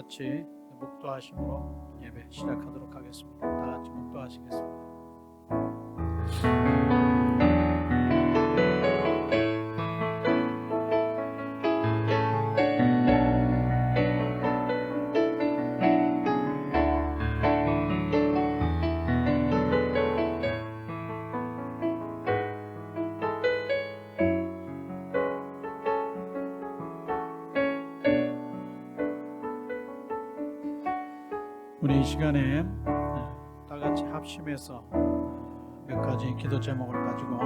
같이 묵도하심으로 예배 시작하도록 하겠습니다. 다 같이 묵도하시겠습니다. 우리 이 시간에 다 같이 합심해서 몇 가지 기도 제목을 가지고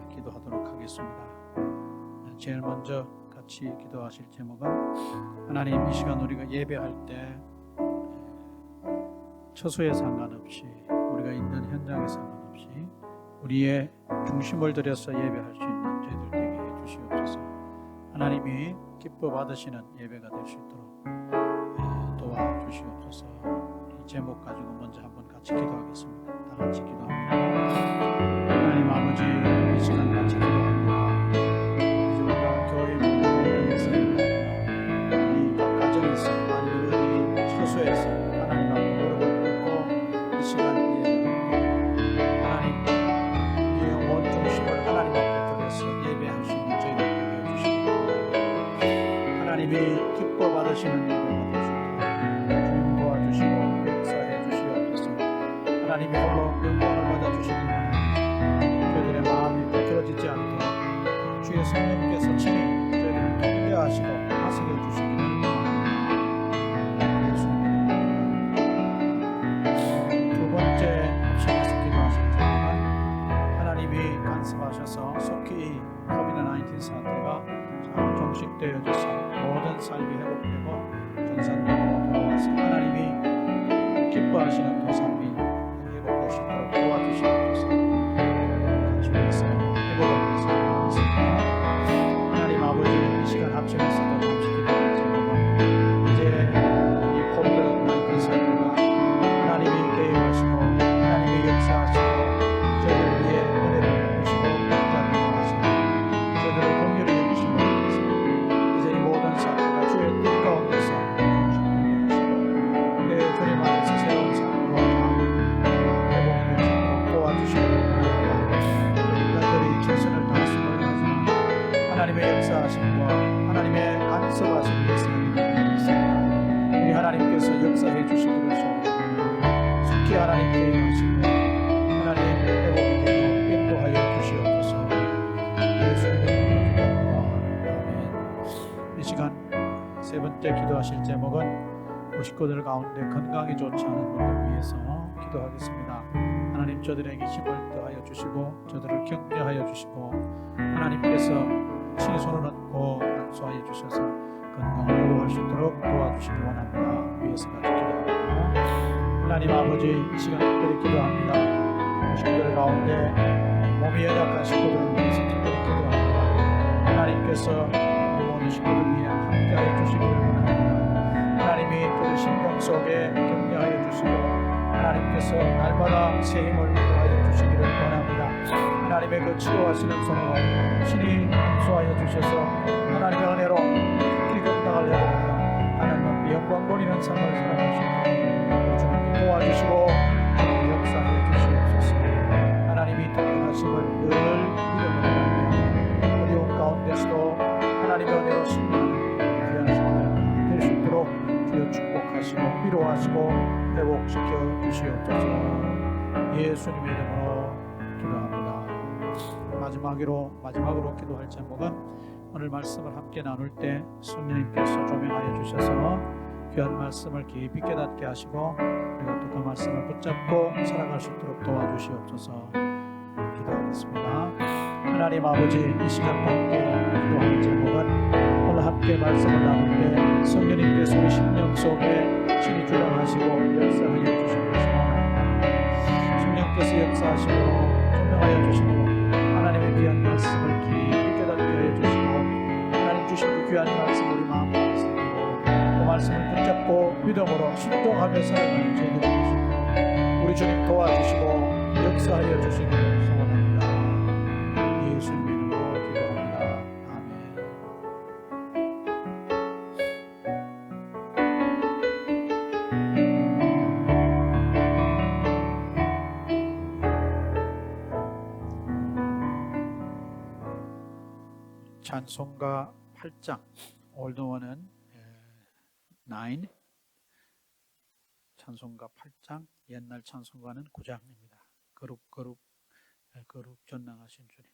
기도하도록 하겠습니다. 제일 먼저 같이 기도하실 제목은, 하나님, 이 시간 우리가 예배할 때 처소에 상관없이, 우리가 있는 현장에 상관없이 우리의 중심을 들여서 예배할 수 있는 저희들 되게 해주시옵소서. 하나님이 기뻐 받으시는 예배가 될 수 있도록 도와주시옵소서. 이 제목 가지고 먼저 한번 같이 기도하겠습니다. 다 같이 기도합니다. 하나님 아버지, 이 시간 같이 기도합니다. 이제 우리가 교회 문화에서 우리 각 가정에서, 아니면 우리 처소에서 하나님 앞에 무릎을 꿇고 이 시간 하나님 우리의 온 중심을 하나님 앞에 들여서 예배할 수 있는 저희들 되게 해주시기 바랍니다. 하나님이 기뻐 받으시는 예배가 하나님이 홀로 영광을 받아주시기 원합니다. 저희들의 마음이 거칠어지지 않도록 주의 성령께서 친히 저희들을 통제하시고 다스려 주시기를 원합니다. 예수님의 두 번째 합심해서 기도하신 자는, 하나님이 간섭하셔서 속히 코비드-19 사태가 잘 종식되어져서 모든 삶이 회복되고 전산적으로 돌아와서 하나님이 기뻐하시는 그 삶이 도와주시옵소서. 같이 위해서 회복을 위해서 기도하겠습니다. 하나님 아버지, 이 시간 합심해서도 잠시 기도하는 제목은, 이제 이 코비드-19 사태가 하나님이 계획하시고 하나님이 역사하시고 저희를 위해 은혜를 주시고 복장을 하시고 저희들을 긍휼히 여기시고 하셔서 이제 이 모든 사태가 주의 뜻 가운데서 종식되게 하시고 내 주님 안에서 새로운 삶으로 최선을 다하시고 하나님의 역사하심과 하나님의 간섭하심이 있습니다. 우리 하나님께서 역사해 주시기를 소원합니다. 속히 하나님께 임하시고 하나님의 회복으로 인도하여 주시옵소서. 예수님의 기도합니다. 아멘. 이 시간 세 번째 기도하실 제목은, 우리 식구들 가운데 건강이 좋지 않은 분들 위해서 기도하겠습니다. 하나님, 저들에게 힘을 더하여 주시고 저들을 격려하여 주시고 하나님께서 친히 손을 얹고 안수하여 주셔서 건강을 회복할 수 있도록 도와주시기 원합니다. 위에서 같이 기도합니다. 하나님 아버지, 이 시간 특별히 기도합니다. 식구들 가운데 몸이 연약한 식구들을 위해서 특별히 기도합니다. 하나님께서 모든 식구들 위해 함께하여 주시기를 원합니다. 하나님이 그들 심령 속에 격려하여 주시고 하나님께서 날마다 새 힘을 더하여 주시기를 원합니다. 하나님의 그 치료하시는 손으로 신이 수하여 주셔서 하나님의 은혜로 깊이 건강을 회복하여 하나님 앞에 영광 돌리는 삶을 살아가시고 주님이 도와주시고 주님이 역사하여 주시옵소서. 하나님이 통행하심을 늘 믿음으로 하며 어려운 가운데서도 하나님의 은혜로 승리하는 귀한 시간을 될 수 있도록 주여 축복하시고 위로하시고 회복시켜 주시옵소서. 예수님의 이름으로 기도합니다. 마지막으로 기도할 제목은, 오늘 말씀을 함께 나눌 때 성령님께서 조명하여 주셔서 귀한 말씀을 깊이 깨닫게 하시고 우리가 또 그 말씀을 붙잡고 살아갈 수 있도록 도와주시옵소서. 기도하겠습니다. 하나님 아버지, 이 시간 함께 기도하는 제목은, 오늘 함께 말씀을 나눌 때 성령님께서 우리 심령 속에 친히 주장하시고 역사하여 주시기를 소원합니다. 성령께서 역사하시고 조명하여 주시고 하나님의 귀한 말씀을 깊이 깨닫게 해주시고 하나님 주신 그 귀한 말씀 우리 마음 가운데 새기고 그 말씀을 붙잡고 믿음으로 순종하며 살아가는 저희들이 되시고 우리 주님 도와주시고 역사하여 주시기를 소원합니다. 예수님의 이름으로 기도합니다. 아멘. 찬송가 8장, 올드원은 9, 찬송가 8장, 옛날 찬송가는 9장입니다. 거룩 전능하신 주님.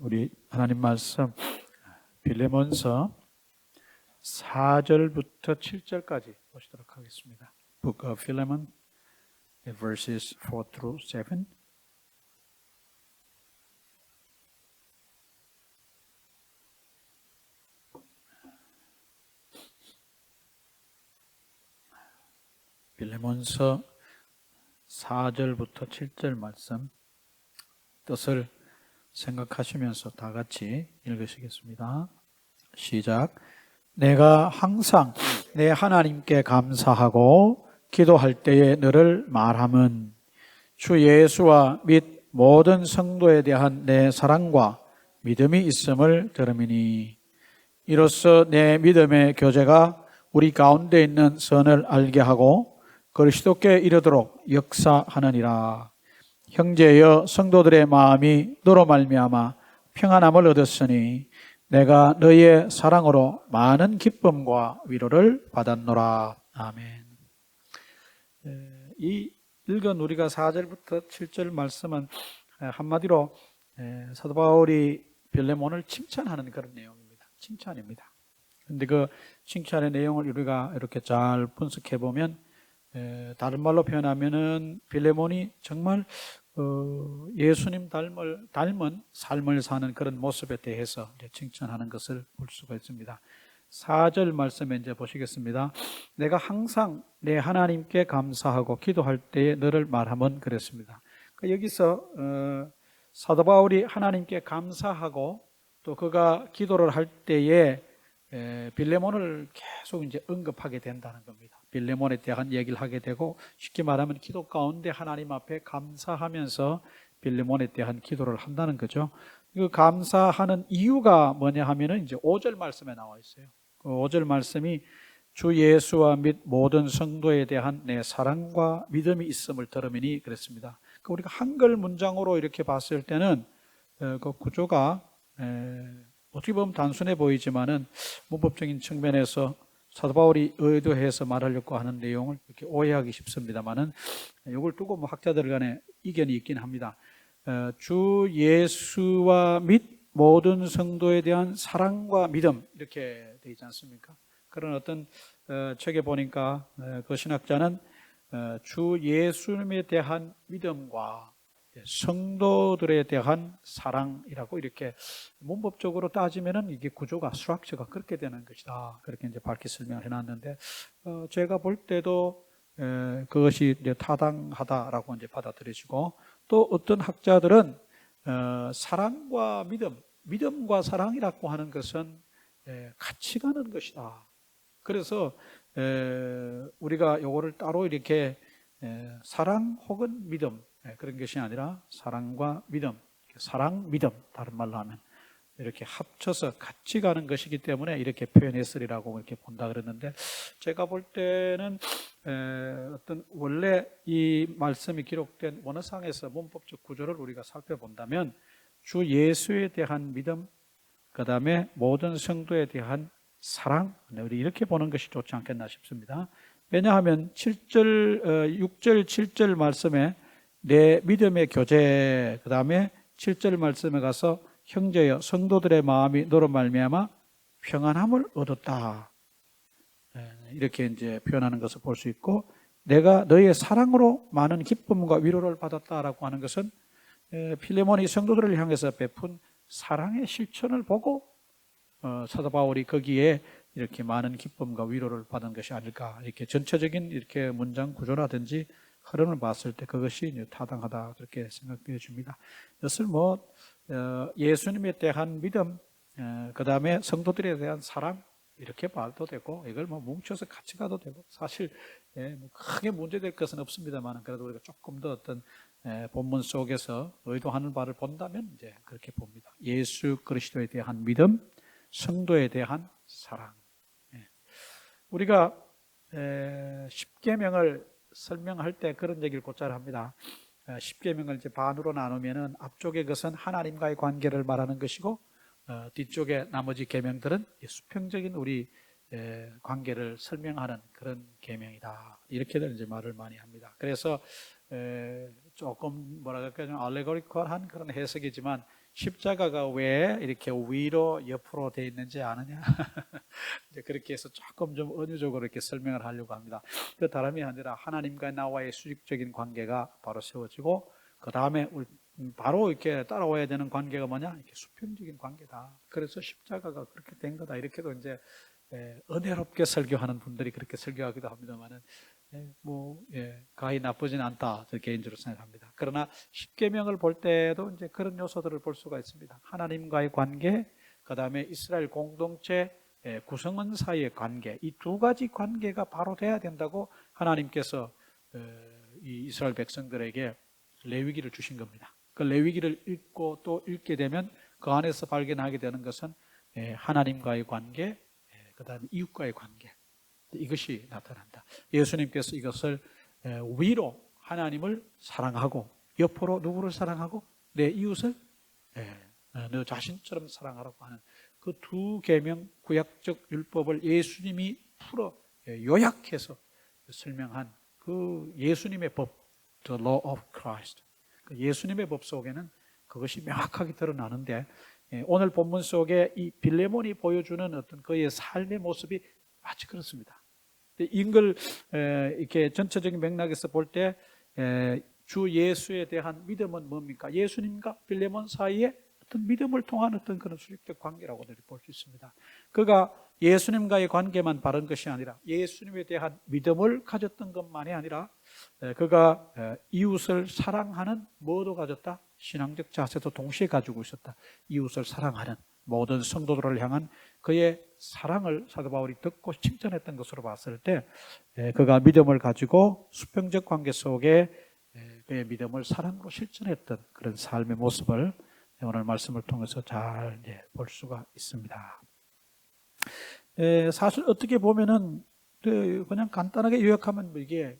우리 하나님 말씀 빌레몬서 4절부터 7절까지 보시도록 하겠습니다. Book of Philemon, verses 4 through 7. 빌레몬서 4절부터 7절 말씀 뜻을 생각하시면서 다 같이 읽으시겠습니다. 시작. 내가 항상 내 하나님께 감사하고 기도할 때에 너를 말함은 주 예수와 및 모든 성도에 대한 내 사랑과 믿음이 있음을 들음이니 이로써 내 믿음의 교제가 우리 가운데 있는 선을 알게 하고 그리스도께 이르도록 역사하느니라. 형제여 성도들의 마음이 너로 말미암아 평안함을 얻었으니 내가 너희의 사랑으로 많은 기쁨과 위로를 받았노라. 아멘. 이 읽은 우리가 4절부터 7절 말씀은 한마디로 사도 바울이 빌레몬을 칭찬하는 그런 내용입니다. 칭찬입니다. 그런데 그 칭찬의 내용을 우리가 이렇게 잘 분석해 보면 다른 말로 표현하면은 빌레몬이 정말 예수님 닮은 삶을 사는 그런 모습에 대해서 칭찬하는 것을 볼 수가 있습니다. 4절 말씀에 이제 보시겠습니다. 내가 항상 내 하나님께 감사하고 기도할 때에 너를 말하면 그랬습니다. 여기서 사도 바울이 하나님께 감사하고 또 그가 기도를 할 때에 빌레몬을 계속 이제 언급하게 된다는 겁니다. 빌레몬에 대한 얘기를 하게 되고, 쉽게 말하면 기도 가운데 하나님 앞에 감사하면서 빌레몬에 대한 기도를 한다는 거죠. 그 감사하는 이유가 뭐냐 하면은 이제 5절 말씀에 나와 있어요. 그 5절 말씀이 주 예수와 및 모든 성도에 대한 내 사랑과 믿음이 있음을 들음이니 그랬습니다. 우리가 한글 문장으로 이렇게 봤을 때는 그 구조가 어떻게 보면 단순해 보이지만은 문법적인 측면에서 사도 바울이 의도해서 말하려고 하는 내용을 이렇게 오해하기 쉽습니다만은, 이걸 두고 뭐 학자들 간에 이견이 있긴 합니다. 주 예수와 및 모든 성도에 대한 사랑과 믿음, 이렇게 되어 있지 않습니까? 그런 어떤 책에 보니까 그 신학자는 주 예수님에 대한 믿음과 성도들에 대한 사랑이라고 이렇게 문법적으로 따지면은 이게 구조가 수학처가 그렇게 되는 것이다, 그렇게 이제 밝게 설명을 해놨는데, 제가 볼 때도 그것이 이제 타당하다라고 이제 받아들여지고, 또 어떤 학자들은 사랑과 믿음과 사랑이라고 하는 것은 같이 가는 것이다. 그래서 우리가 요거를 따로 이렇게 사랑 혹은 믿음, 그런 것이 아니라 사랑과 믿음, 사랑, 믿음, 다른 말로 하면 이렇게 합쳐서 같이 가는 것이기 때문에 이렇게 표현했으리라고 이렇게 본다 그랬는데, 제가 볼 때는 어떤 원래 이 말씀이 기록된 원어상에서 문법적 구조를 우리가 살펴본다면 주 예수에 대한 믿음, 그 다음에 모든 성도에 대한 사랑, 우리 이렇게 보는 것이 좋지 않겠나 싶습니다. 왜냐하면 6절, 7절 말씀에 내 믿음의 교제, 그 다음에 7절 말씀에 가서 형제여 성도들의 마음이 너로 말미암아 평안함을 얻었다, 이렇게 이제 표현하는 것을 볼 수 있고, 내가 너의 사랑으로 많은 기쁨과 위로를 받았다라고 하는 것은 필레몬이 성도들을 향해서 베푼 사랑의 실천을 보고 사도 바울이 거기에 이렇게 많은 기쁨과 위로를 받은 것이 아닐까, 이렇게 전체적인 이렇게 문장 구조라든지 흐름을 봤을 때 그것이 타당하다, 그렇게 생각되어 집니다. 이것을 예수님에 대한 믿음, 그 다음에 성도들에 대한 사랑, 이렇게 봐도 되고, 이걸 뭉쳐서 같이 가도 되고, 사실 크게 문제될 것은 없습니다만, 그래도 우리가 조금 더 어떤 본문 속에서 의도하는 바를 본다면 이제 그렇게 봅니다. 예수 그리스도에 대한 믿음, 성도에 대한 사랑. 우리가 십계명을 설명할 때 그런 얘기를 곧잘 합니다. 십계명을 이제 반으로 나누면은 앞쪽의 것은 하나님과의 관계를 말하는 것이고, 뒤쪽에 나머지 계명들은 수평적인 우리 관계를 설명하는 그런 계명이다, 이렇게들 이제 말을 많이 합니다. 그래서 조금 뭐라 그럴까요, 좀 알레고리컬한 그런 해석이지만, 십자가가 왜 이렇게 위로 옆으로 되어 있는지 아느냐? 이제 그렇게 해서 조금 좀 은유적으로 이렇게 설명을 하려고 합니다. 그 다름이 아니라 하나님과 나와의 수직적인 관계가 바로 세워지고, 그 다음에 바로 이렇게 따라와야 되는 관계가 뭐냐? 이렇게 수평적인 관계다. 그래서 십자가가 그렇게 된 거다, 이렇게도 이제 은혜롭게 설교하는 분들이 그렇게 설교하기도 합니다만은, 가히 나쁘진 않다, 저 개인적으로 생각합니다. 그러나 십계명을 볼 때도 이제 그런 요소들을 볼 수가 있습니다. 하나님과의 관계, 그 다음에 이스라엘 공동체 구성원 사이의 관계, 이 두 가지 관계가 바로 돼야 된다고 하나님께서 이 이스라엘 백성들에게 레위기를 주신 겁니다. 그 레위기를 읽고 또 읽게 되면 그 안에서 발견하게 되는 것은 하나님과의 관계, 그 다음에 이웃과의 관계, 이것이 나타난다. 예수님께서 이것을 위로 하나님을 사랑하고, 옆으로 누구를 사랑하고, 내 이웃을 너 자신처럼 사랑하라고 하는 그 두 계명, 구약적 율법을 예수님이 풀어 요약해서 설명한 그 예수님의 법, The Law of Christ, 그 예수님의 법 속에는 그것이 명확하게 드러나는데, 오늘 본문 속에 이 빌레몬이 보여주는 어떤 그의 삶의 모습이 마치 그렇습니다. 이걸 이렇게 전체적인 맥락에서 볼 때 주 예수에 대한 믿음은 뭡니까? 예수님과 빌레몬 사이에 어떤 믿음을 통한 어떤 그런 수직적 관계라고 볼 수 있습니다. 그가 예수님과의 관계만 바른 것이 아니라 예수님에 대한 믿음을 가졌던 것만이 아니라 그가 이웃을 사랑하는 뭐도 가졌다? 신앙적 자세도 동시에 가지고 있었다. 이웃을 사랑하는 모든 성도들을 향한 그의 사랑을 사도 바울이 듣고 칭찬했던 것으로 봤을 때 그가 믿음을 가지고 수평적 관계 속에 그의 믿음을 사랑으로 실천했던 그런 삶의 모습을 오늘 말씀을 통해서 잘 볼 수가 있습니다. 사실 어떻게 보면은 그냥 간단하게 요약하면 이게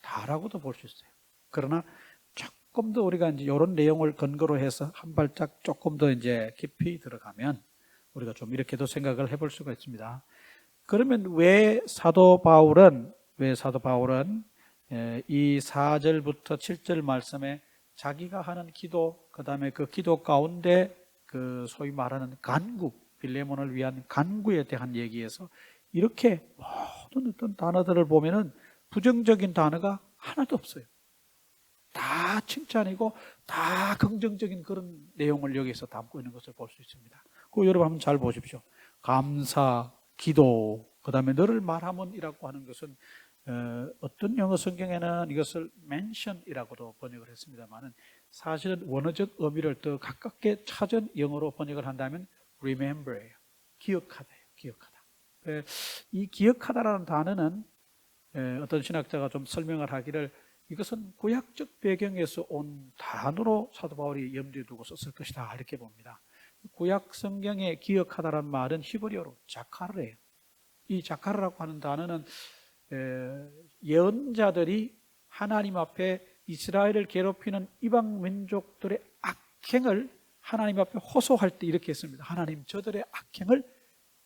다라고도 볼 수 있어요. 그러나 조금 더 우리가 이제 이런 내용을 근거로 해서 한 발짝 조금 더 이제 깊이 들어가면 우리가 좀 이렇게도 생각을 해볼 수가 있습니다. 그러면 왜 사도 바울은 이 4절부터 7절 말씀에 자기가 하는 기도, 그 다음에 그 기도 가운데 그 소위 말하는 간구, 빌레몬을 위한 간구에 대한 얘기에서 이렇게 모든 어떤 단어들을 보면은 부정적인 단어가 하나도 없어요. 다 칭찬이고 다 긍정적인 그런 내용을 여기서 담고 있는 것을 볼 수 있습니다. 그 여러분 한번 잘 보십시오. 감사, 기도, 그 다음에 너를 말하면이라고 하는 것은 어떤 영어 성경에는 이것을 mention이라고도 번역을 했습니다만은 사실은 원어적 의미를 더 가깝게 찾은 영어로 번역을 한다면 remember예요. 기억하다예요. 기억하다. 이 기억하다라는 단어는 어떤 신학자가 좀 설명을 하기를 이것은 구약적 배경에서 온 단어로 사도 바울이 염두에 두고 썼을 것이다 이렇게 봅니다. 구약 성경에 기억하다란 말은 히브리어로 자카르예요. 이 자카르라고 하는 단어는 예언자들이 하나님 앞에 이스라엘을 괴롭히는 이방 민족들의 악행을 하나님 앞에 호소할 때 이렇게 했습니다. 하나님 저들의 악행을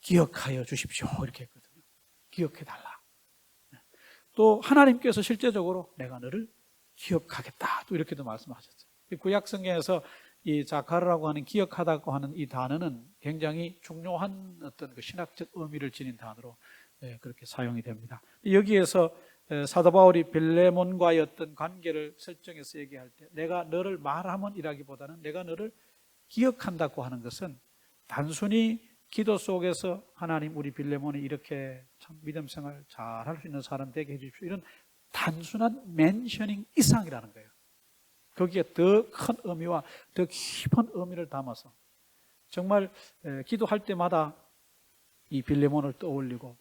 기억하여 주십시오 이렇게 했거든요. 기억해달라. 또 하나님께서 실제적으로 내가 너를 기억하겠다 또 이렇게도 말씀하셨어요. 구약 성경에서 이 자카르라고 하는 기억하다고 하는 이 단어는 굉장히 중요한 어떤 그 신학적 의미를 지닌 단어로 그렇게 사용이 됩니다. 여기에서 사도 바울이 빌레몬과의 어떤 관계를 설정해서 얘기할 때 내가 너를 말하면이라기보다는 내가 너를 기억한다고 하는 것은 단순히 기도 속에서 하나님 우리 빌레몬이 이렇게 참 믿음 생활 잘할 수 있는 사람 되게 해주십시오 이런 단순한 멘셔닝 이상이라는 거예요. 거기에 더 큰 의미와 더 깊은 의미를 담아서 정말 기도할 때마다 이 빌레몬을 떠올리고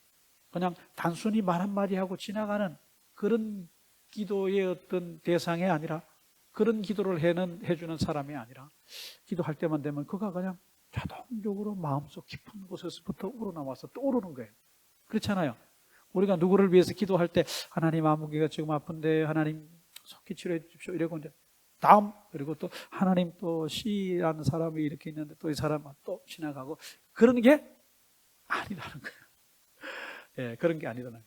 그냥 단순히 말 한마디 하고 지나가는 그런 기도의 어떤 대상이 아니라 그런 기도를 해주는 사람이 아니라 기도할 때만 되면 그가 그냥 자동적으로 마음속 깊은 곳에서부터 우러나와서 떠오르는 거예요. 그렇잖아요. 우리가 누구를 위해서 기도할 때 하나님 아무개가 지금 아픈데 하나님 속히 치료해 주십시오 이러고 이제 다음 그리고 또 하나님 또 C라는 사람이 이렇게 있는데 또 이 사람은 또 지나가고 그런 게 아니라는 거예요. 예, 그런 게 아니라는 거예요.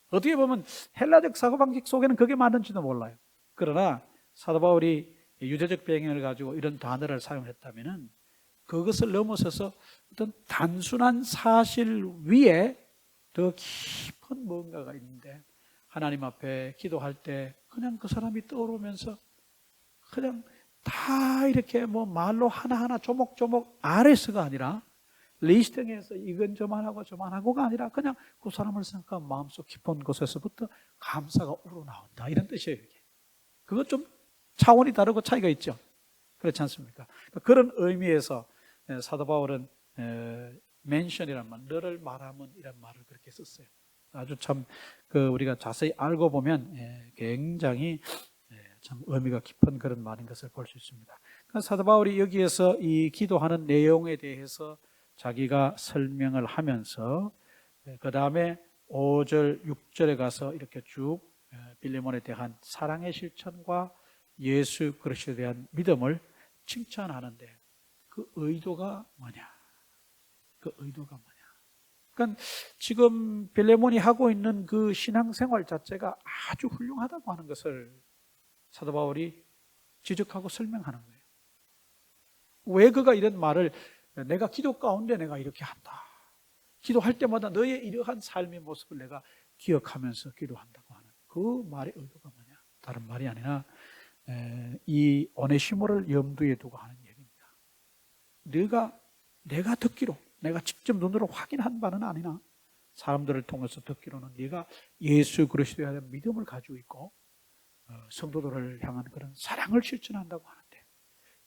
어떻게 보면 헬라적 사고방식 속에는 그게 맞는지도 몰라요. 그러나 사도 바울이 유대적 배경을 가지고 이런 단어를 사용했다면은 그것을 넘어서서 어떤 단순한 사실 위에 더 깊은 뭔가가 있는데 하나님 앞에 기도할 때 그냥 그 사람이 떠오르면서 그냥 다 이렇게 뭐 말로 하나하나 조목조목 RS가 아니라 리스팅해서 이건 저만하고 저만하고가 아니라 그냥 그 사람을 생각하면 마음속 깊은 곳에서부터 감사가 우러나온다 이런 뜻이에요. 이게. 그것 좀 차원이 다르고 차이가 있죠. 그렇지 않습니까? 그런 의미에서 사도 바울은 mention이란 말, 너를 말하면 이란 말을 그렇게 썼어요. 아주 참 우리가 자세히 알고 보면 굉장히 참 의미가 깊은 그런 말인 것을 볼 수 있습니다. 그러니까 사도 바울이 여기에서 이 기도하는 내용에 대해서 자기가 설명을 하면서 그 다음에 5절, 6절에 가서 이렇게 쭉 빌레몬에 대한 사랑의 실천과 예수 그리스도에 대한 믿음을 칭찬하는데 그 의도가 뭐냐? 그 의도가 뭐냐? 그러니까 지금 빌레몬이 하고 있는 그 신앙생활 자체가 아주 훌륭하다고 하는 것을 사도 바울이 지적하고 설명하는 거예요. 왜 그가 이런 말을 내가 기도 가운데 내가 이렇게 한다. 기도할 때마다 너의 이러한 삶의 모습을 내가 기억하면서 기도한다고 하는 그 말의 의도가 뭐냐? 다른 말이 아니라 이 오네시모를 염두에 두고 하는 얘기입니다. 내가 듣기로 내가 직접 눈으로 확인한 바는 아니나 사람들을 통해서 듣기로는 네가 예수 그리스도에 대한 믿음을 가지고 있고 성도들을 향한 그런 사랑을 실천한다고 하는데,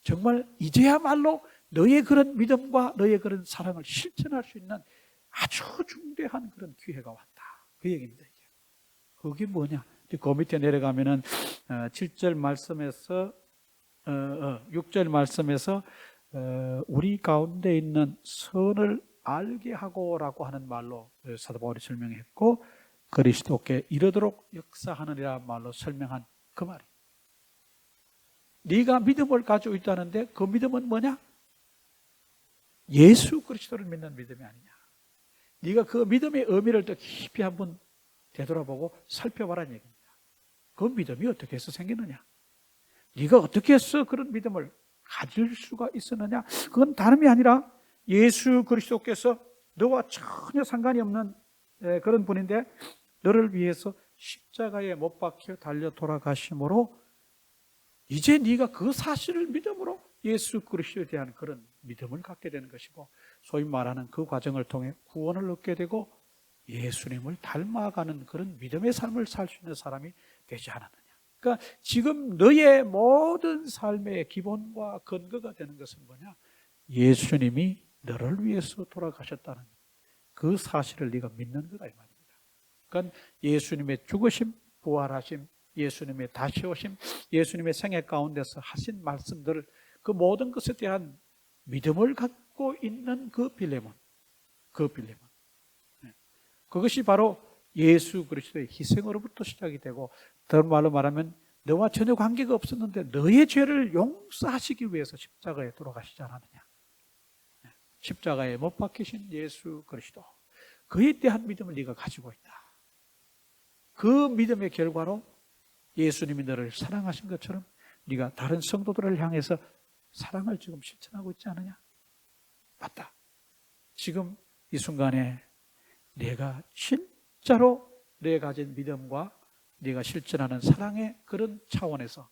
정말 이제야말로 너의 그런 믿음과 너의 그런 사랑을 실천할 수 있는 아주 중대한 그런 기회가 왔다, 그 얘기입니다. 이게. 그게 뭐냐? 그 밑에 내려가면은 7절 말씀에서 6절 말씀에서 우리 가운데 있는 선을 알게 하고라고 하는 말로 사도 바울이 설명했고, 그리스도께 이르도록 역사하느니라 말로 설명한 그 말이, 네가 믿음을 가지고 있다는데 그 믿음은 뭐냐? 예수 그리스도를 믿는 믿음이 아니냐. 네가 그 믿음의 의미를 더 깊이 한번 되돌아보고 살펴봐라는 얘기입니다. 그 믿음이 어떻게 해서 생기느냐? 네가 어떻게 해서 그런 믿음을 가질 수가 있었느냐? 그건 다름이 아니라 예수 그리스도께서 너와 전혀 상관이 없는 그런 분인데 너를 위해서 십자가에 못 박혀 달려 돌아가심으로 이제 네가 그 사실을 믿음으로 예수 그리스도에 대한 그런 믿음을 갖게 되는 것이고, 소위 말하는 그 과정을 통해 구원을 얻게 되고 예수님을 닮아가는 그런 믿음의 삶을 살 수 있는 사람이 되지 않았느냐. 그러니까 지금 너의 모든 삶의 기본과 근거가 되는 것은 뭐냐? 예수님이 너를 위해서 돌아가셨다는 그 사실을 네가 믿는 거다 이 말입니다. 그러니까 예수님의 죽으심, 부활하심, 예수님의 다시 오심, 예수님의 생애 가운데서 하신 말씀들을, 그 모든 것에 대한 믿음을 갖고 있는 그 빌레몬, 그것이 바로 예수 그리스도의 희생으로부터 시작이 되고, 다른 말로 말하면 너와 전혀 관계가 없었는데 너의 죄를 용서하시기 위해서 십자가에 돌아가시지 않았느냐. 십자가에 못 박히신 예수 그리스도, 그에 대한 믿음을 네가 가지고 있다. 그 믿음의 결과로 예수님이 너를 사랑하신 것처럼 네가 다른 성도들을 향해서 사랑을 지금 실천하고 있지 않느냐? 맞다. 지금 이 순간에 내가 진짜로 내가 가진 믿음과 네가 실천하는 사랑의 그런 차원에서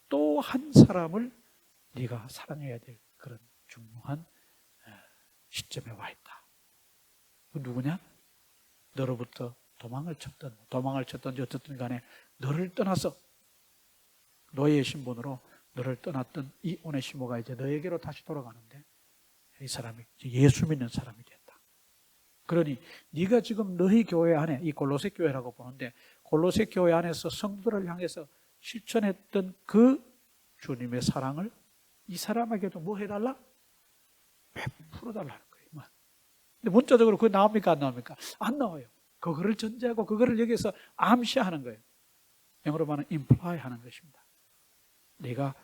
또 한 사람을 네가 사랑해야 될 그런 중요한 시점에 와 있다. 그 누구냐? 너로부터 도망을 쳤든지 어쨌든 간에 너를 떠나서 너의 신분으로 너를 떠났던 이 오네시모가 이제 너에게로 다시 돌아가는데, 이 사람이 예수 믿는 사람이 됐다. 그러니 네가 지금 너희 교회 안에, 이 골로새 교회라고 보는데 골로새 교회 안에서 성도들을 향해서 실천했던 그 주님의 사랑을 이 사람에게도 뭐 해달라? 베풀어 달라는 거예요. 근데 문자적으로 그거 나옵니까? 안 나옵니까? 안 나와요. 그거를 전제하고 그거를 여기서 암시하는 거예요. 영어로 말하면 imply 하는 것입니다. 내가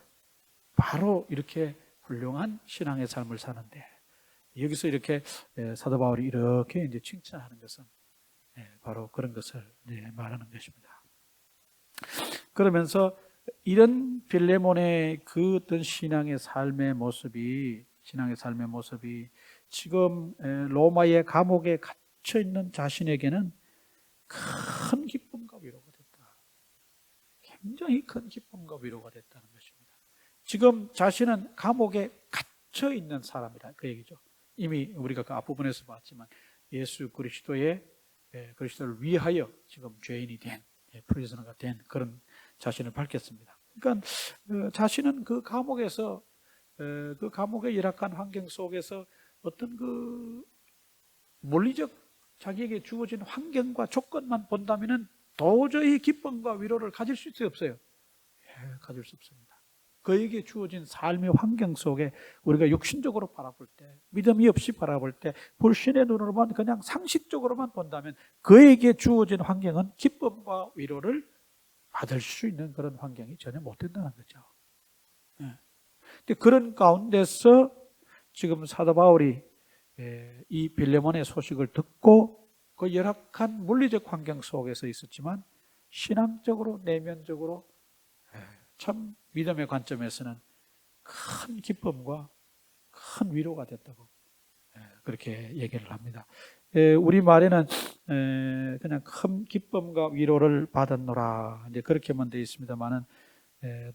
바로 이렇게 훌륭한 신앙의 삶을 사는데, 여기서 이렇게 사도 바울이 이렇게 이제 칭찬하는 것은 바로 그런 것을 말하는 것입니다. 그러면서 이런 빌레몬의 그 어떤 신앙의 삶의 모습이 지금 로마의 감옥에 갇혀 있는 자신에게는 큰 기쁨과 위로가 됐다. 굉장히 큰 기쁨과 위로가 됐다는 것입니다. 지금 자신은 감옥에 갇혀 있는 사람이다, 그 얘기죠. 이미 우리가 그 앞부분에서 봤지만 예수 그리스도를 위하여 지금 죄인이 된, 프리즈너가 된 그런 자신을 밝혔습니다. 그러니까 자신은 그 감옥에서, 그 감옥의 열악한 환경 속에서 어떤 그 물리적 자기에게 주어진 환경과 조건만 본다면은 도저히 기쁨과 위로를 가질 수 있어요, 없어요? 가질 수 없습니다. 그에게 주어진 삶의 환경 속에 우리가 육신적으로 바라볼 때, 믿음이 없이 바라볼 때, 불신의 눈으로만 그냥 상식적으로만 본다면 그에게 주어진 환경은 기쁨과 위로를 받을 수 있는 그런 환경이 전혀 못 된다는 거죠. 근데 그런 가운데서 지금 사도 바울이 이 빌레몬의 소식을 듣고 그 열악한 물리적 환경 속에서 있었지만 신앙적으로, 내면적으로 참 믿음의 관점에서는 큰 기쁨과 큰 위로가 됐다고 그렇게 얘기를 합니다. 우리 말에는 그냥 큰 기쁨과 위로를 받았노라 이제 그렇게만 되어 있습니다만은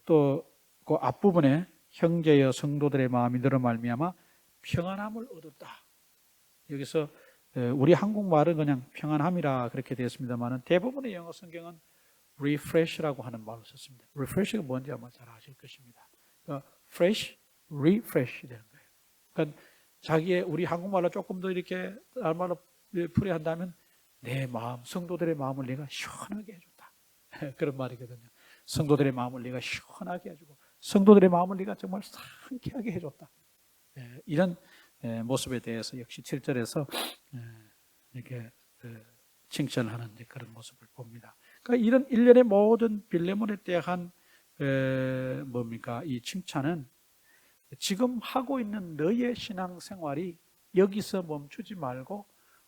또 그 앞부분에 형제여 성도들의 마음이 너로 말미암아 평안함을 얻었다. 여기서 우리 한국말은 그냥 평안함이라 그렇게 되어 있습니다만 대부분의 영어 성경은 refresh라고 하는 말을 썼습니다. refresh가 뭔지 아마 잘 아실 것입니다. 그러니까 fresh, refresh 되는 거예요. 그러니까 자기의 우리 한국말로 조금 더 이렇게 말로 풀이한다면 내 마음, 성도들의 마음을 네가 시원하게 해줬다. 그런 말이거든요. 성도들의 마음을 네가 시원하게 해주고 성도들의 마음을 네가 정말 상쾌하게 해줬다. 이런 모습에 대해서 역시 7절에서 이렇게 칭찬하는 그런 모습을 봅니다. 그러니까 이런 일련의 모든 빌레몬에 대한 뭡니까? 이 칭찬은 지금 하고 있는 너의 신앙생활이 여기서 멈추지 말고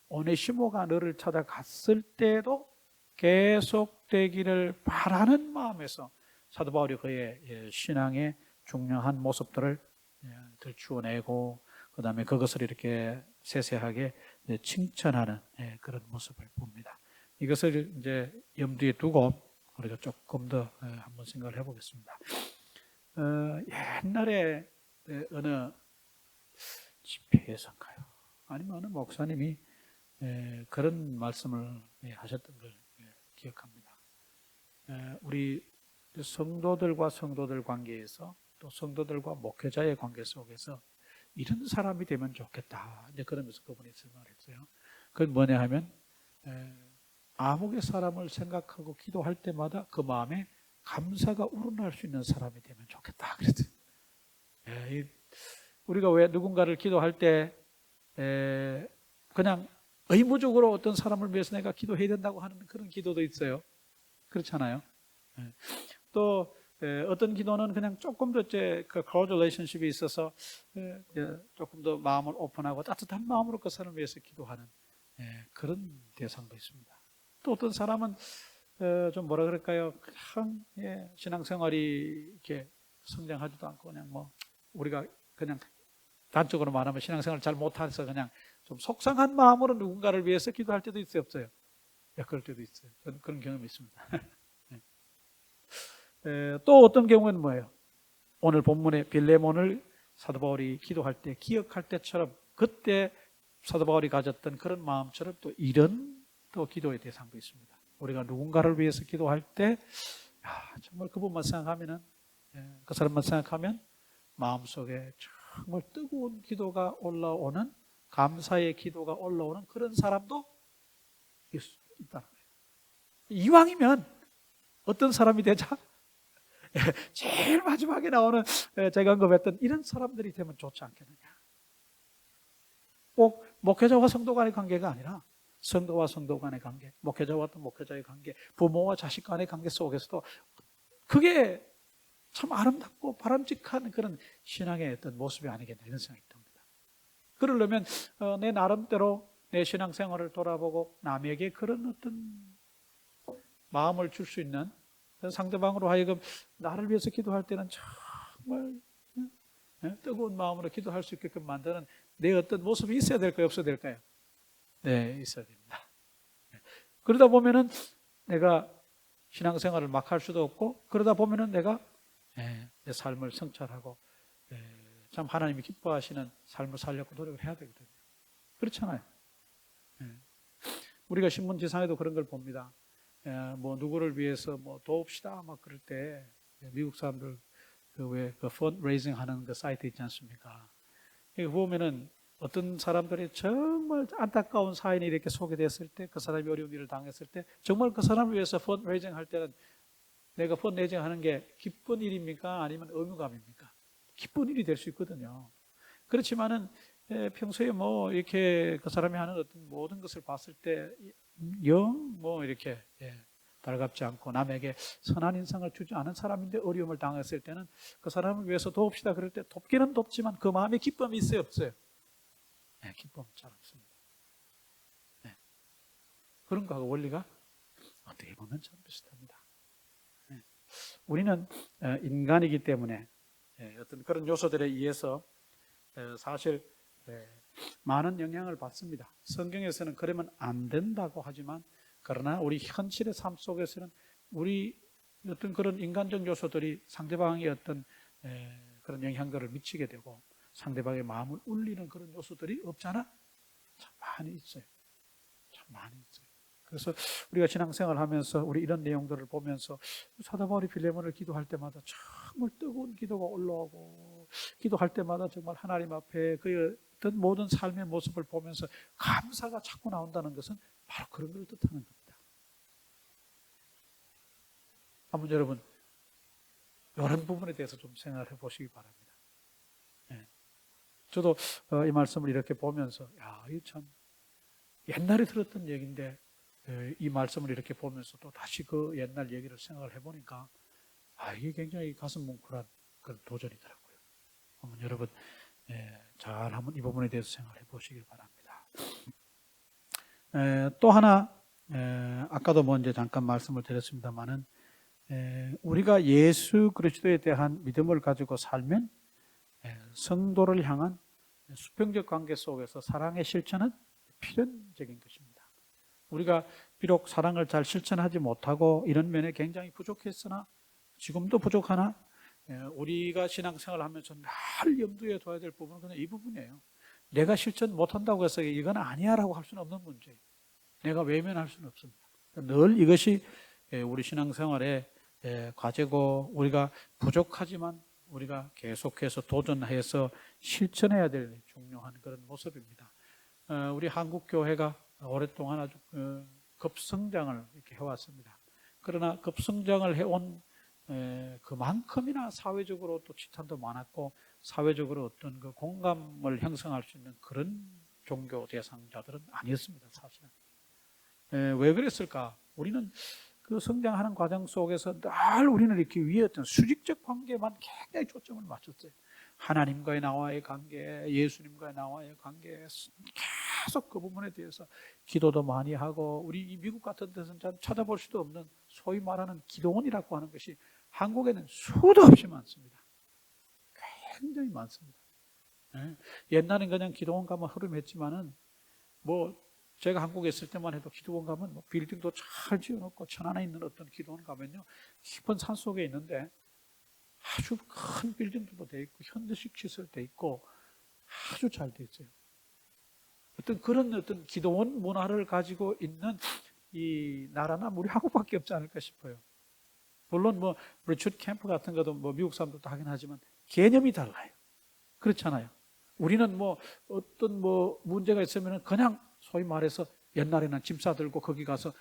오네시모가 너를 찾아갔을 때도 계속되기를 바라는 마음에서 사도 바울이 그의 신앙의 중요한 모습들을 들추어내고 그 다음에 그것을 이렇게 세세하게 칭찬하는 그런 모습을 봅니다. 이것을 이제 염두에 두고 우리가 조금 더 한번 생각을 해보겠습니다. 옛날에 어느 집회에서인가요? 아니면 어느 목사님이 그런 말씀을 하셨던 걸 기억합니다. 우리 성도들과 성도들 관계에서 또 성도들과 목회자의 관계 속에서 이런 사람이 되면 좋겠다. 이제 그러면서 그분이 말했어요. 그건 뭐냐 하면 아무개 사람을 생각하고 기도할 때마다 그 마음에 감사가 우러날 수 있는 사람이 되면 좋겠다. 그랬어요. 우리가 왜 누군가를 기도할 때 그냥 의무적으로 어떤 사람을 위해서 내가 기도해야 된다고 하는 그런 기도도 있어요. 그렇잖아요. 또 어떤 기도는 그냥 조금 더 그 close relationship이 있어서 조금 더 마음을 오픈하고 따뜻한 마음으로 그 사람을 위해서 기도하는 그런 대상도 있습니다. 또 어떤 사람은 좀 뭐라 그럴까요? 그냥 신앙생활이 이렇게 성장하지도 않고 그냥 뭐 우리가 그냥 단적으로 말하면 신앙생활을 잘 못해서 그냥 좀 속상한 마음으로 누군가를 위해서 기도할 때도 있어요, 없어요? 그럴 때도 있어요. 저는 그런 경험이 있습니다. 또 어떤 경우는 뭐예요? 오늘 본문의 빌레몬을 사도 바울이 기도할 때 기억할 때처럼 그때 사도 바울이 가졌던 그런 마음처럼 또 이런 또 기도의 대상도 있습니다. 우리가 누군가를 위해서 기도할 때 정말 그분만 생각하면은 그 사람만 생각하면 마음속에 정말 뜨거운 기도가 올라오는 감사의 기도가 올라오는 그런 사람도 있다는 거예요. 이왕이면 어떤 사람이 되자? 제일 마지막에 나오는 제가 언급했던 이런 사람들이 되면 좋지 않겠느냐. 꼭 목회자와 성도 간의 관계가 아니라 성도와 성도 간의 관계, 목회자와 또 목회자의 관계, 부모와 자식 간의 관계 속에서도 그게 참 아름답고 바람직한 그런 신앙의 어떤 모습이 아니겠나 이런 생각이 듭니다. 그러려면 내 나름대로 내 신앙생활을 돌아보고 남에게 그런 어떤 마음을 줄 수 있는 상대방으로 하여금 나를 위해서 기도할 때는 정말 뜨거운 마음으로 기도할 수 있게끔 만드는 내 어떤 모습이 있어야 될까요? 없어야 될까요? 네, 있어야 됩니다. 그러다 보면은 내가 신앙생활을 막 할 수도 없고 그러다 보면은 내가 내 삶을 성찰하고 참 하나님이 기뻐하시는 삶을 살려고 노력을 해야 되거든요. 그렇잖아요. 우리가 신문지상에도 그런 걸 봅니다. 뭐 누구를 위해서 뭐 도웁시다 막 그럴 때 미국 사람들 그 펀드레이징 하는 그 사이트 있지 않습니까? 여기 보면은 어떤 사람들이 정말 안타까운 사연이 이렇게 소개됐을 때 그 사람이 어려운 일을 당했을 때 정말 그 사람을 위해서 펀드레이징 할 때는 내가 펀드레이징 하는 게 기쁜 일입니까? 아니면 의무감입니까? 기쁜 일이 될 수 있거든요. 그렇지만은 평소에 뭐 이렇게 그 사람이 하는 어떤 모든 것을 봤을 때 영 뭐 이렇게 달갑지 않고 남에게 선한 인상을 주지 않은 사람인데 어려움을 당했을 때는 그 사람을 위해서 도웁시다 그럴 때 돕기는 돕지만 그 마음에 기쁨이 있어요, 없어요? 기쁨 잘 없습니다. 그런 거하고 원리가 어떻게 보면 참 비슷합니다. 우리는 인간이기 때문에 어떤 그런 요소들에 의해서 사실 많은 영향을 받습니다. 성경에서는 그러면 안 된다고 하지만 그러나 우리 현실의 삶 속에서는 우리 어떤 그런 인간적 요소들이 상대방의 어떤 그런 영향들을 미치게 되고 상대방의 마음을 울리는 그런 요소들이 없잖아? 참 많이 있어요. 참 많이 있어요. 그래서 우리가 신앙생활 하면서 우리 이런 내용들을 보면서 사도 바울이 빌레몬을 기도할 때마다 정말 뜨거운 기도가 올라오고, 기도할 때마다 정말 하나님 앞에 그의 어떤 모든 삶의 모습을 보면서 감사가 자꾸 나온다는 것은 바로 그런 걸 뜻하는 겁니다. 한번 여러분 이런 부분에 대해서 좀 생각해 보시기 바랍니다. 네. 저도 이 말씀을 이렇게 보면서 이 참 옛날에 들었던 얘기인데 이 말씀을 이렇게 보면서 또 다시 그 옛날 얘기를 생각을 해보니까 이게 굉장히 가슴 뭉클한 그런 도전이더라고요. 한번 여러분 잘 한번 이 부분에 대해서 생각해 보시길 바랍니다. 또 하나 아까도 먼저 잠깐 말씀을 드렸습니다만은 우리가 예수 그리스도에 대한 믿음을 가지고 살면 성도를 향한 수평적 관계 속에서 사랑의 실천은 필연적인 것입니다. 우리가 비록 사랑을 잘 실천하지 못하고 이런 면에 굉장히 부족했으나 지금도 부족하나 우리가 신앙생활을 하면서 늘 염두에 둬야 될 부분은 그냥 이 부분이에요. 내가 실천 못한다고 해서 이건 아니야 라고 할 수는 없는 문제예요. 내가 외면할 수는 없습니다. 늘 이것이 우리 신앙생활의 과제고, 우리가 부족하지만 우리가 계속해서 도전해서 실천해야 될 중요한 그런 모습입니다. 우리 한국교회가 오랫동안 아주 급성장을 이렇게 해왔습니다. 그러나 급성장을 해온 그만큼이나 사회적으로 또 지탄도 많았고, 사회적으로 어떤 그 공감을 형성할 수 있는 그런 종교 대상자들은 아니었습니다, 사실은. 왜 그랬을까? 우리는 그 성장하는 과정 속에서 늘 우리는 이렇게 위에 어떤 수직적 관계만 굉장히 초점을 맞췄어요. 하나님과의 나와의 관계, 예수님과의 나와의 관계, 계속 그 부분에 대해서 기도도 많이 하고, 우리 미국 같은 데서는 잘 찾아볼 수도 없는 소위 말하는 기도원이라고 하는 것이 한국에는 수도 없이 많습니다. 굉장히 많습니다. 옛날엔 그냥 기도원 가면 흐름했지만은 제가 한국에 있을 때만 해도 기도원 가면 빌딩도 잘 지어놓고 천안에 있는 어떤 기도원 가면요, 깊은 산 속에 있는데 아주 큰 빌딩들도 돼 있고 현대식 시설 돼 있고 아주 잘 돼 있어요. 그런 기도원 문화를 가지고 있는 이 나라나 우리 한국밖에 없지 않을까 싶어요. 물론 리트리트 캠프 같은 것도 미국 사람들도 하긴 하지만 개념이 달라요. 그렇잖아요. 우리는 어떤 문제가 있으면 그냥 소위 말해서 옛날에는 짐 싸들고 거기 가서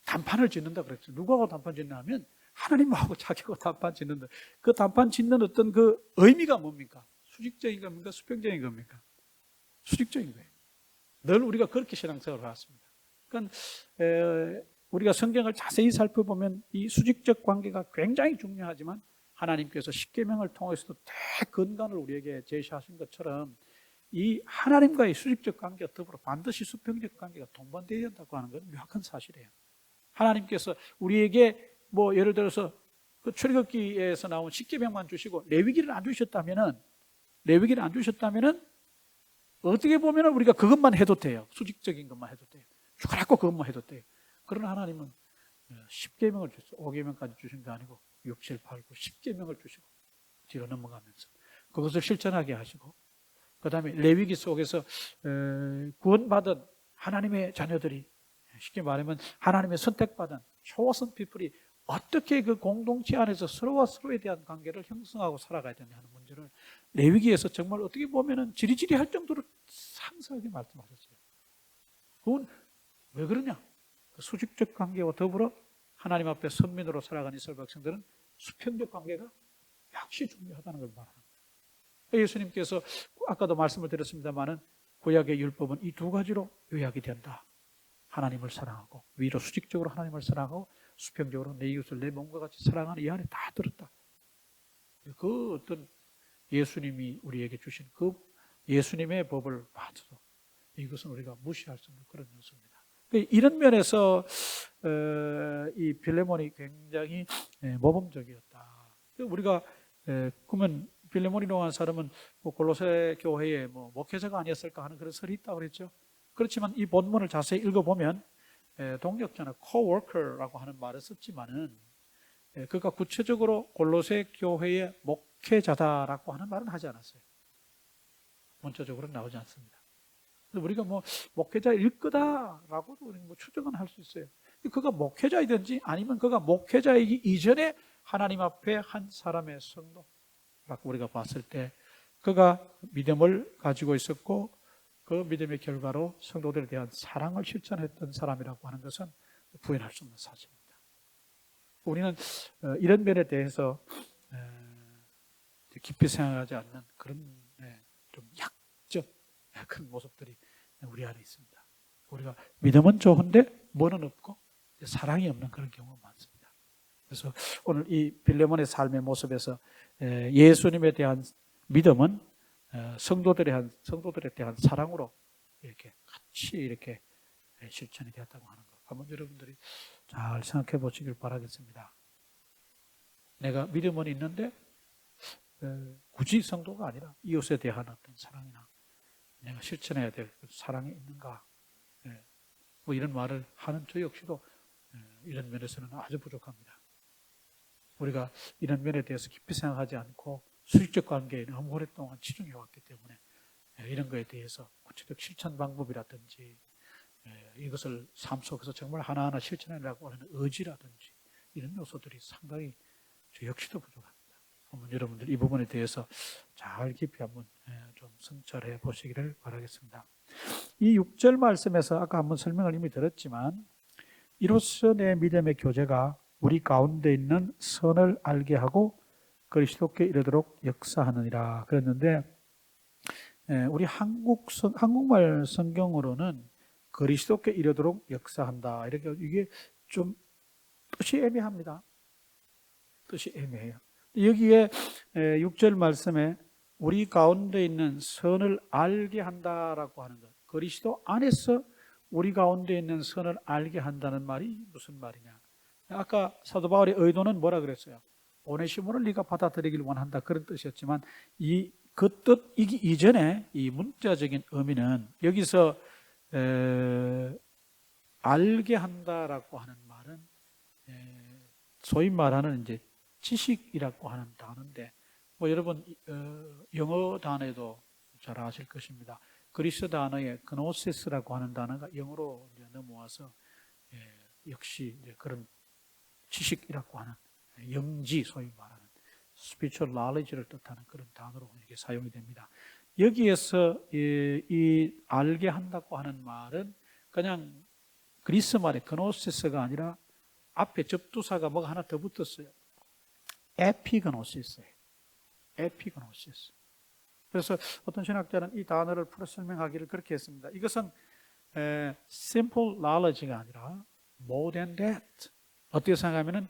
단판을 짓는다 그랬죠. 누구하고 단판 짓냐 하면 하나님하고 자기하고 단판 짓는다. 그 단판 짓는 어떤 그 의미가 뭡니까? 수직적인 겁니까? 수평적인 겁니까? 수직적인 거예요. 늘 우리가 그렇게 신앙생활을 해왔습니다. 그러니까 우리가 성경을 자세히 살펴보면 이 수직적 관계가 굉장히 중요하지만 하나님께서 십계명을 통해서도 대근간을 우리에게 제시하신 것처럼 이 하나님과의 수직적 관계와 더불어 반드시 수평적 관계가 동반되어야 한다고 하는 건 명확한 사실이에요. 하나님께서 우리에게 예를 들어서 그 출애굽기에서 나온 십계명만 주시고 레위기를 안 주셨다면은 어떻게 보면 우리가 그것만 해도 돼요. 수직적인 것만 해도 돼요. 죽으라고 그것만 해도 돼요. 그러나 하나님은 10계명을 주셔서 5계명까지 주신 게 아니고 6, 7, 8, 9, 10계명을 주시고 뒤로 넘어가면서 그것을 실천하게 하시고, 그 다음에 레위기 속에서 구원받은 하나님의 자녀들이, 쉽게 말하면 하나님의 선택받은 초선 피플이 어떻게 그 공동체 안에서 서로와 서로에 대한 관계를 형성하고 살아가야 되냐 하는 문제를 레위기에서 정말 어떻게 보면 지리지리할 정도로 상세하게 말씀하셨어요. 그건 왜 그러냐? 그 수직적 관계와 더불어 하나님 앞에 선민으로 살아가는 이스라엘 백성들은 수평적 관계가 역시 중요하다는 걸 말합니다. 예수님께서 아까도 말씀을 드렸습니다마는 구약의 율법은 이 두 가지로 요약이 된다. 하나님을 사랑하고, 위로 수직적으로 하나님을 사랑하고 수평적으로 내 이웃을 내 몸과 같이 사랑하는 이 안에 다 들었다. 그 어떤 예수님이 우리에게 주신 그 예수님의 법을 봐도 이것은 우리가 무시할 수 없는 그런 요소입니다. 이런 면에서 이 빌레몬이 굉장히 모범적이었다. 우리가 그러면 빌레몬이라고 하는 사람은 골로새 교회의 목회자가 아니었을까 하는 그런 설이 있다고 그랬죠. 그렇지만 이 본문을 자세히 읽어보면 동역자나 coworker라고 하는 말을 썼지만은 그가 구체적으로 골로새 교회의 목회자다라고 하는 말은 하지 않았어요. 문자적으로는 나오지 않습니다. 그래서 우리가 뭐 목회자일 거다라고도 우리는 뭐 추정은 할 수 있어요. 그가 목회자이든지 아니면 그가 목회자이기 이전에 하나님 앞에 한 사람의 성도라고 우리가 봤을 때 그가 믿음을 가지고 있었고 그 믿음의 결과로 성도들에 대한 사랑을 실천했던 사람이라고 하는 것은 부인할 수 없는 사실입니다. 우리는 이런 면에 대해서 깊이 생각하지 않는 그런 좀 약점 그런 모습들이 우리 안에 있습니다. 우리가 믿음은 좋은데 뭐는 없고 사랑이 없는 그런 경우가 많습니다. 그래서 오늘 이 빌레몬의 삶의 모습에서 예수님에 대한 믿음은 성도들에 대한 사랑으로 이렇게 같이 이렇게 실천이 되었다고 하는 것. 한번 여러분들이 잘 생각해 보시길 바라겠습니다. 내가 믿음은 있는데 굳이 성도가 아니라 이웃에 대한 어떤 사랑이나 내가 실천해야 될 사랑이 있는가? 뭐 이런 말을 하는 저 역시도 이런 면에서는 아주 부족합니다. 우리가 이런 면에 대해서 깊이 생각하지 않고 수직적 관계에 너무 오랫동안 치중해 왔기 때문에 이런 거에 대해서 구체적 실천 방법이라든지 이것을 삶 속에서 정말 하나하나 실천하려고 하는 의지라든지 이런 요소들이 상당히 저 역시도 부족합니다. 한번 여러분들 이 부분에 대해서 잘 깊이 한번 좀 성찰해 보시기를 바라겠습니다. 이 6절 말씀에서 아까 한번 설명을 이미 드렸지만 이로써 내 믿음의 교제가 우리 가운데 있는 선을 알게 하고 그리스도께 이르도록 역사하느니라 그랬는데 우리 한국말 성경으로는 그리스도께 이르도록 역사한다 이렇게 이게 좀 뜻이 애매합니다. 뜻이 애매해요. 여기에 6절 말씀에 우리 가운데 있는 선을 알게 한다라고 하는 것, 그리스도 안에서 우리 가운데 있는 선을 알게 한다는 말이 무슨 말이냐? 아까 사도 바울의 의도는 뭐라 그랬어요? 오네시모를 네가 받아들이길 원한다 그런 뜻이었지만 그 뜻이기 이전에 이 문자적인 의미는 여기서 알게 한다라고 하는 말은 소위 말하는 이제 지식이라고 하는 단어인데 뭐 여러분 영어 단어에도 잘 아실 것입니다. 그리스 단어의 그노시스라고 하는 단어가 영어로 이제 넘어와서 역시 이제 그런 지식이라고 하는 영지 소위 말하는 spiritual knowledge를 뜻하는 그런 단어로 이렇게 사용이 됩니다. 여기에서 이 알게 한다고 하는 말은 그냥 그리스 말의 그노시스가 아니라 앞에 접두사가 뭐가 하나 더 붙었어요. 에피그노시스예요. 에피그노시스. 그래서 어떤 신학자는 이 단어를 풀어 설명하기를 그렇게 했습니다. 이것은 simple knowledge가 아니라 more than that. 어떻게 생각하면은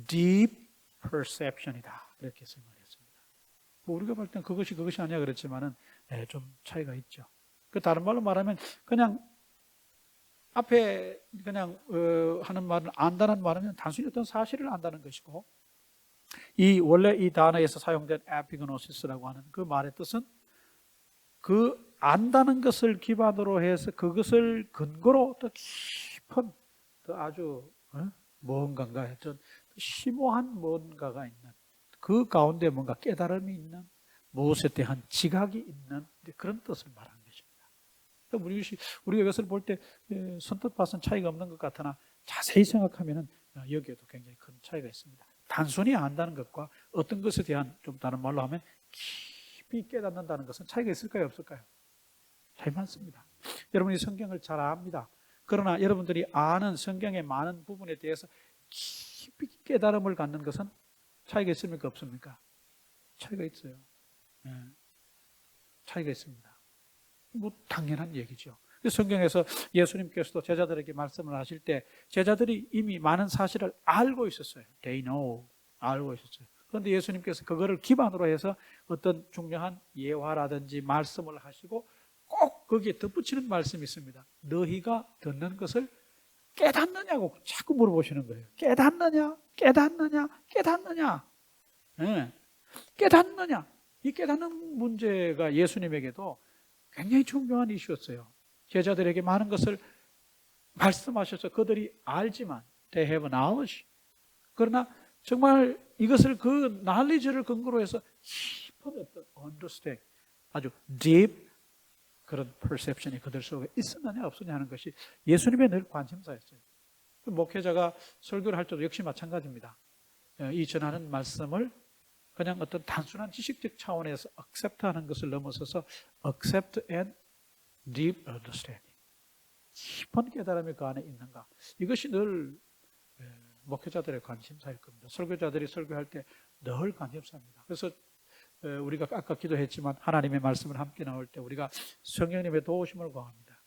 deep perception이다. 이렇게 설명했습니다. 우리가 볼 땐 그것이 아니야 그랬지만은 좀 차이가 있죠. 그 다른 말로 말하면 그냥 앞에 그냥 하는 말은 안다는 말은 단순히 어떤 사실을 안다는 것이고 원래 이 단어에서 사용된 에피그노시스라고 하는 그 말의 뜻은 그 안다는 것을 기반으로 해서 그것을 근거로 더 깊은 더 아주 뭔가가 했던 심오한 뭔가가 있는 그 가운데 뭔가 깨달음이 있는 무엇에 대한 지각이 있는 그런 뜻을 말하는 것입니다. 우리가 이것을 볼 때 선뜻 봐서는 차이가 없는 것 같으나 자세히 생각하면 여기에도 굉장히 큰 차이가 있습니다. 단순히 안다는 것과 어떤 것에 대한 좀 다른 말로 하면 깊이 깨닫는다는 것은 차이가 있을까요? 없을까요? 차이 많습니다. 여러분이 성경을 잘 압니다. 그러나 여러분들이 아는 성경의 많은 부분에 대해서 깊이 깨달음을 갖는 것은 차이가 있습니까? 없습니까? 차이가 있어요. 차이가 있습니다. 뭐 당연한 얘기죠. 성경에서 예수님께서도 제자들에게 말씀을 하실 때 제자들이 이미 많은 사실을 알고 있었어요. They know. 알고 있었어요. 그런데 예수님께서 그거를 기반으로 해서 어떤 중요한 예화라든지 말씀을 하시고 꼭 거기에 덧붙이는 말씀이 있습니다. 너희가 듣는 것을 깨닫느냐고 자꾸 물어보시는 거예요. 깨닫느냐? 깨닫느냐? 깨닫느냐? 네. 깨닫느냐? 이 깨닫는 문제가 예수님에게도 굉장히 중요한 이슈였어요. 제자들에게 많은 것을 말씀하셔서 그들이 알지만 they have knowledge. 그러나 정말 이것을 그 knowledge를 근거로 해서 깊은 어떤 understand, 아주 deep 그런 perception이 그들 속에 있었느냐 없었냐 하는 것이 예수님의 늘 관심사였어요. 목회자가 설교를 할 때도 역시 마찬가지입니다. 이 전하는 말씀을 그냥 어떤 단순한 지식적 차원에서 accept하는 것을 넘어서서 accept and deep understanding, 깊은 깨달음이 그 안에 있는가, 이것이 늘 목회자들의 관심사일 겁니다. 설교자들이 설교할 때 늘 관심사입니다. 그래서 우리가 아까 기도했지만 하나님의 말씀을 함께 나올 때 우리가 성령님의 도우심을 구합니다.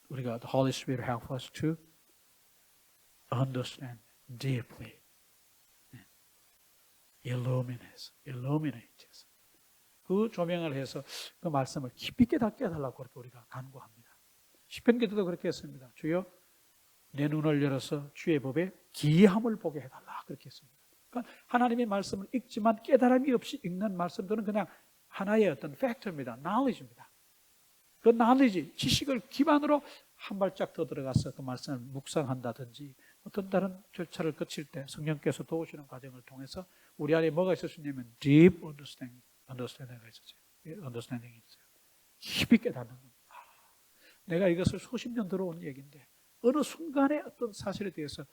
우리가 The Holy Spirit help us to understand deeply, illuminate. 그 조명을 해서 그 말씀을 깊이 깨닫게 해달라고 그렇게 우리가 간구합니다. 시편 기도도 그렇게 했습니다. 주여 내 눈을 열어서 주의 법에 기이함을 보게 해달라 그렇게 했습니다. 그러니까 하나님의 말씀을 읽지만 깨달음이 없이 읽는 말씀들은 그냥 하나의 어떤 팩트입니다. knowledge입니다. 그 knowledge, 지식을 기반으로 한 발짝 더 들어가서 그 말씀을 묵상한다든지 어떤 다른 절차를 거칠 때 성령께서 도우시는 과정을 통해서 우리 안에 뭐가 있었냐면 deep understanding이 있어요. 깊이 깨닫는 겁니다. 내가 이것을 수십 년 들어온 얘기인데 어느 순간에 어떤 사실에 대해서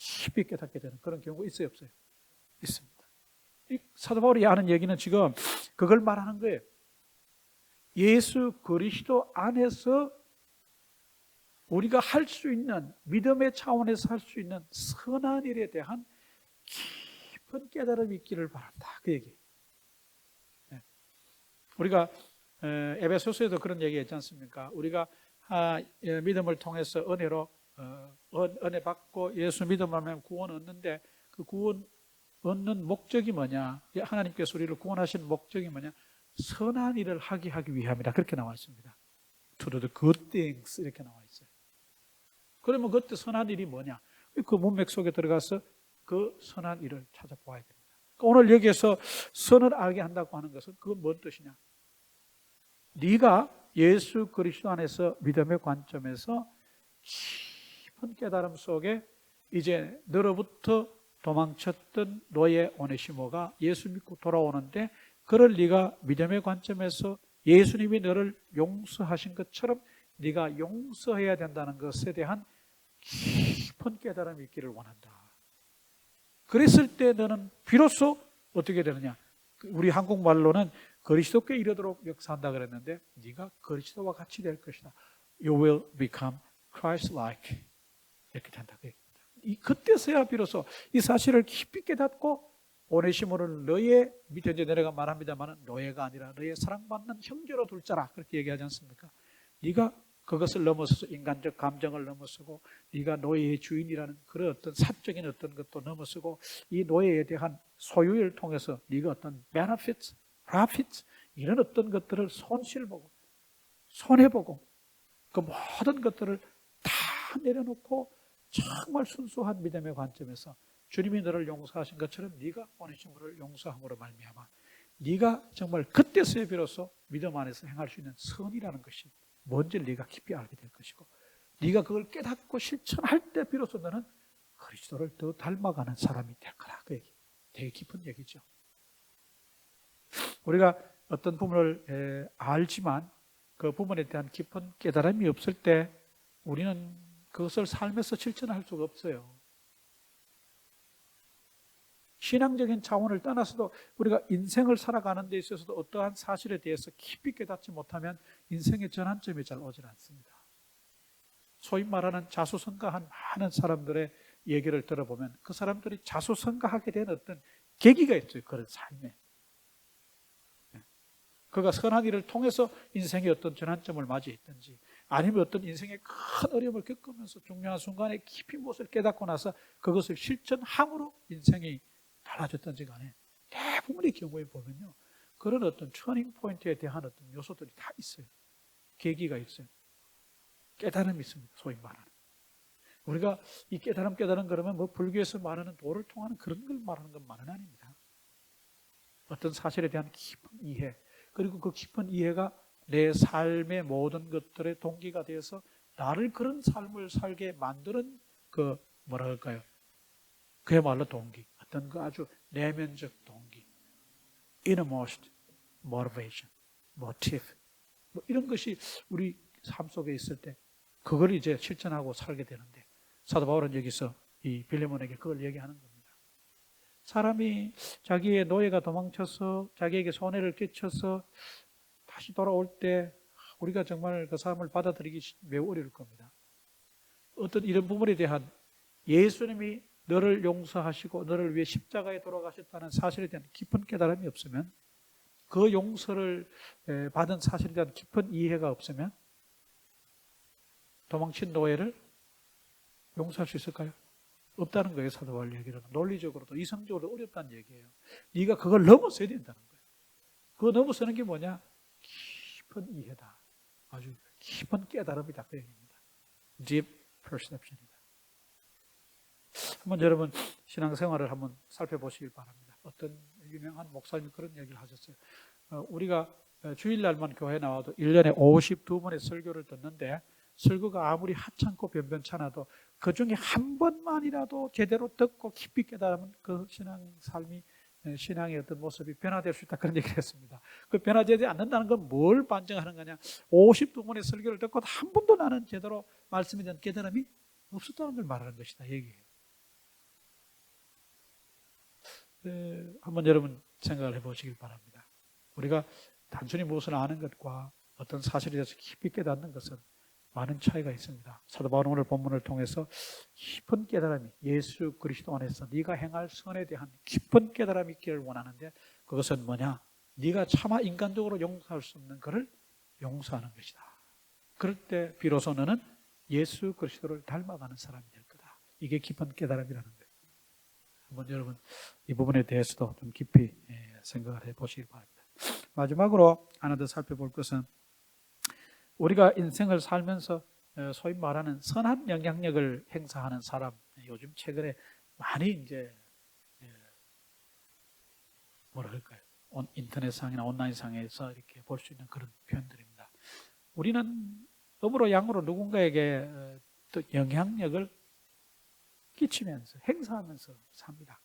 깊이 깨닫게 되는 그런 경우가 있어요, 없어요? 있습니다. 이 사도 바울이 하는 얘기는 지금 그걸 말하는 거예요. 예수 그리스도 안에서 우리가 할 수 있는, 믿음의 차원에서 할 수 있는 선한 일에 대한 깊은 깨달음이 있기를 바란다. 그 얘기예요. 우리가 에베소서에도 그런 얘기 했지 않습니까? 우리가 믿음을 통해서 은혜로 은혜 받고 예수 믿음하면 구원 얻는데 그 구원 얻는 목적이 뭐냐? 하나님께서 우리를 구원하신 목적이 뭐냐? 선한 일을 하기 위함이다. 그렇게 나와 있습니다. To do the good things 이렇게 나와 있어요. 그러면 그때 선한 일이 뭐냐? 그 문맥 속에 들어가서 그 선한 일을 찾아보아야 됩니다. 오늘 여기에서 선을 알게 한다고 하는 것은 그건 뭔 뜻이냐? 네가 예수 그리스도 안에서 믿음의 관점에서 깊은 깨달음 속에 이제 너로부터 도망쳤던 너의 오네시모가 예수 믿고 돌아오는데 그를 네가 믿음의 관점에서 예수님이 너를 용서하신 것처럼 네가 용서해야 된다는 것에 대한 깊은 깨달음이 있기를 원한다. 그랬을 때 너는 비로소 어떻게 되느냐? 우리 한국말로는 그리스도께 이르도록 역사한다 그랬는데 네가 그리스도와 같이 될 것이다. You will become Christ-like. 이렇게 된다. 그때서야 비로소 이 사실을 깊이 깨닫고 오네시모를 너의 밑에 이제 내려가 말합니다만 너희가 아니라 너의 사랑받는 형제로 둘 자라 그렇게 얘기하지 않습니까? 네가 그것을 넘어서서 인간적 감정을 넘어서고 네가 노예의 주인이라는 그런 어떤 사적인 어떤 것도 넘어서고 이 노예에 대한 소유를 통해서 네가 어떤 benefits, profits 이런 어떤 것들을 손실보고 손해보고 그 모든 것들을 다 내려놓고 정말 순수한 믿음의 관점에서 주님이 너를 용서하신 것처럼 네가 오네시모를 용서함으로 말미암아 네가 정말 그때서야 비로소 믿음 안에서 행할 수 있는 선이라는 것이 뭔지를 네가 깊이 알게 될 것이고 네가 그걸 깨닫고 실천할 때 비로소 너는 그리스도를 더 닮아가는 사람이 될 거라. 그 얘기. 되게 깊은 얘기죠. 우리가 어떤 부분을 알지만 그 부분에 대한 깊은 깨달음이 없을 때 우리는 그것을 삶에서 실천할 수가 없어요. 신앙적인 차원을 떠나서도 우리가 인생을 살아가는 데 있어서도 어떠한 사실에 대해서 깊이 깨닫지 못하면 인생의 전환점이 잘 오질 않습니다. 소위 말하는 자수성가한 많은 사람들의 얘기를 들어보면 그 사람들이 자수성가하게 된 어떤 계기가 있어요. 그런 삶에. 그가 선한 일을 통해서 인생의 어떤 전환점을 맞이했든지 아니면 어떤 인생의 큰 어려움을 겪으면서 중요한 순간에 깊이 무엇을 깨닫고 나서 그것을 실천함으로 인생이 달라졌던지 간에 대부분의 경우에 보면요. 그런 어떤 터닝 포인트에 대한 어떤 요소들이 다 있어요. 계기가 있어요. 깨달음이 있습니다. 소위 말하는. 우리가 이 깨달음 그러면 뭐 불교에서 말하는 도를 통하는 그런 걸 말하는 것만은 아닙니다. 어떤 사실에 대한 깊은 이해 그리고 그 깊은 이해가 내 삶의 모든 것들의 동기가 되어서 나를 그런 삶을 살게 만드는 그 뭐라 할까요? 그야말로 동기. 어떤 그 아주 내면적 동기. innermost motivation, motive. 뭐 이런 것이 우리 삶 속에 있을 때 그걸 이제 실천하고 살게 되는데, 사도 바울은 여기서 이 빌레몬에게 그걸 얘기하는 겁니다. 사람이 자기의 노예가 도망쳐서 자기에게 손해를 끼쳐서 다시 돌아올 때 우리가 정말 그 사람을 받아들이기 매우 어려울 겁니다. 어떤 이런 부분에 대한 예수님이 너를 용서하시고 너를 위해 십자가에 돌아가셨다는 사실에 대한 깊은 깨달음이 없으면, 그 용서를 받은 사실에 대한 깊은 이해가 없으면 도망친 노예를 용서할 수 있을까요? 없다는 거예요. 사도 바울 얘기는 논리적으로도 이성적으로도 어렵다는 얘기예요. 네가 그걸 넘어서야 된다는 거예요. 그거 넘어서는 게 뭐냐? 깊은 이해다. 아주 깊은 깨달음이다. 그 얘기입니다. Deep perception이다. 한번 여러분 신앙생활을 한번 살펴보시길 바랍니다. 어떤 유명한 목사님이 그런 얘기를 하셨어요. 우리가 주일날만 교회 나와도 1년에 52번의 설교를 듣는데, 설교가 아무리 하찮고 변변찮아도 그 중에 한 번만이라도 제대로 듣고 깊이 깨달으면 그 신앙 삶이, 신앙의 어떤 모습이 변화될 수 있다, 그런 얘기를 했습니다. 그 변화되지 않는다는 건 뭘 반증하는 거냐? 52번의 설교를 듣고 한 번도 나는 제대로 말씀에 대한 깨달음이 없었다는 걸 말하는 것이다, 얘기해요. 한번 여러분 생각을 해보시길 바랍니다. 우리가 단순히 무엇을 아는 것과 어떤 사실에 대해서 깊이 깨닫는 것은 많은 차이가 있습니다. 사도 바울은 오늘 본문을 통해서 깊은 깨달음이, 예수 그리스도 안에서 네가 행할 선에 대한 깊은 깨달음이 있기를 원하는데, 그것은 뭐냐? 네가 차마 인간적으로 용서할 수 없는 그를 용서하는 것이다. 그럴 때 비로소 너는 예수 그리스도를 닮아가는 사람이 될 거다. 이게 깊은 깨달음이라는 거예요. 한번 여러분 이 부분에 대해서도 좀 깊이 생각을 해보시기 바랍니다. 마지막으로 하나 더 살펴볼 것은, 우리가 인생을 살면서 소위 말하는 선한 영향력을 행사하는 사람, 요즘 최근에 많이 이제 뭐라 할까요? 인터넷상이나 온라인상에서 이렇게 볼 수 있는 그런 표현들입니다. 우리는 음으로 양으로 누군가에게 또 영향력을 끼치면서 행사하면서 삽니다.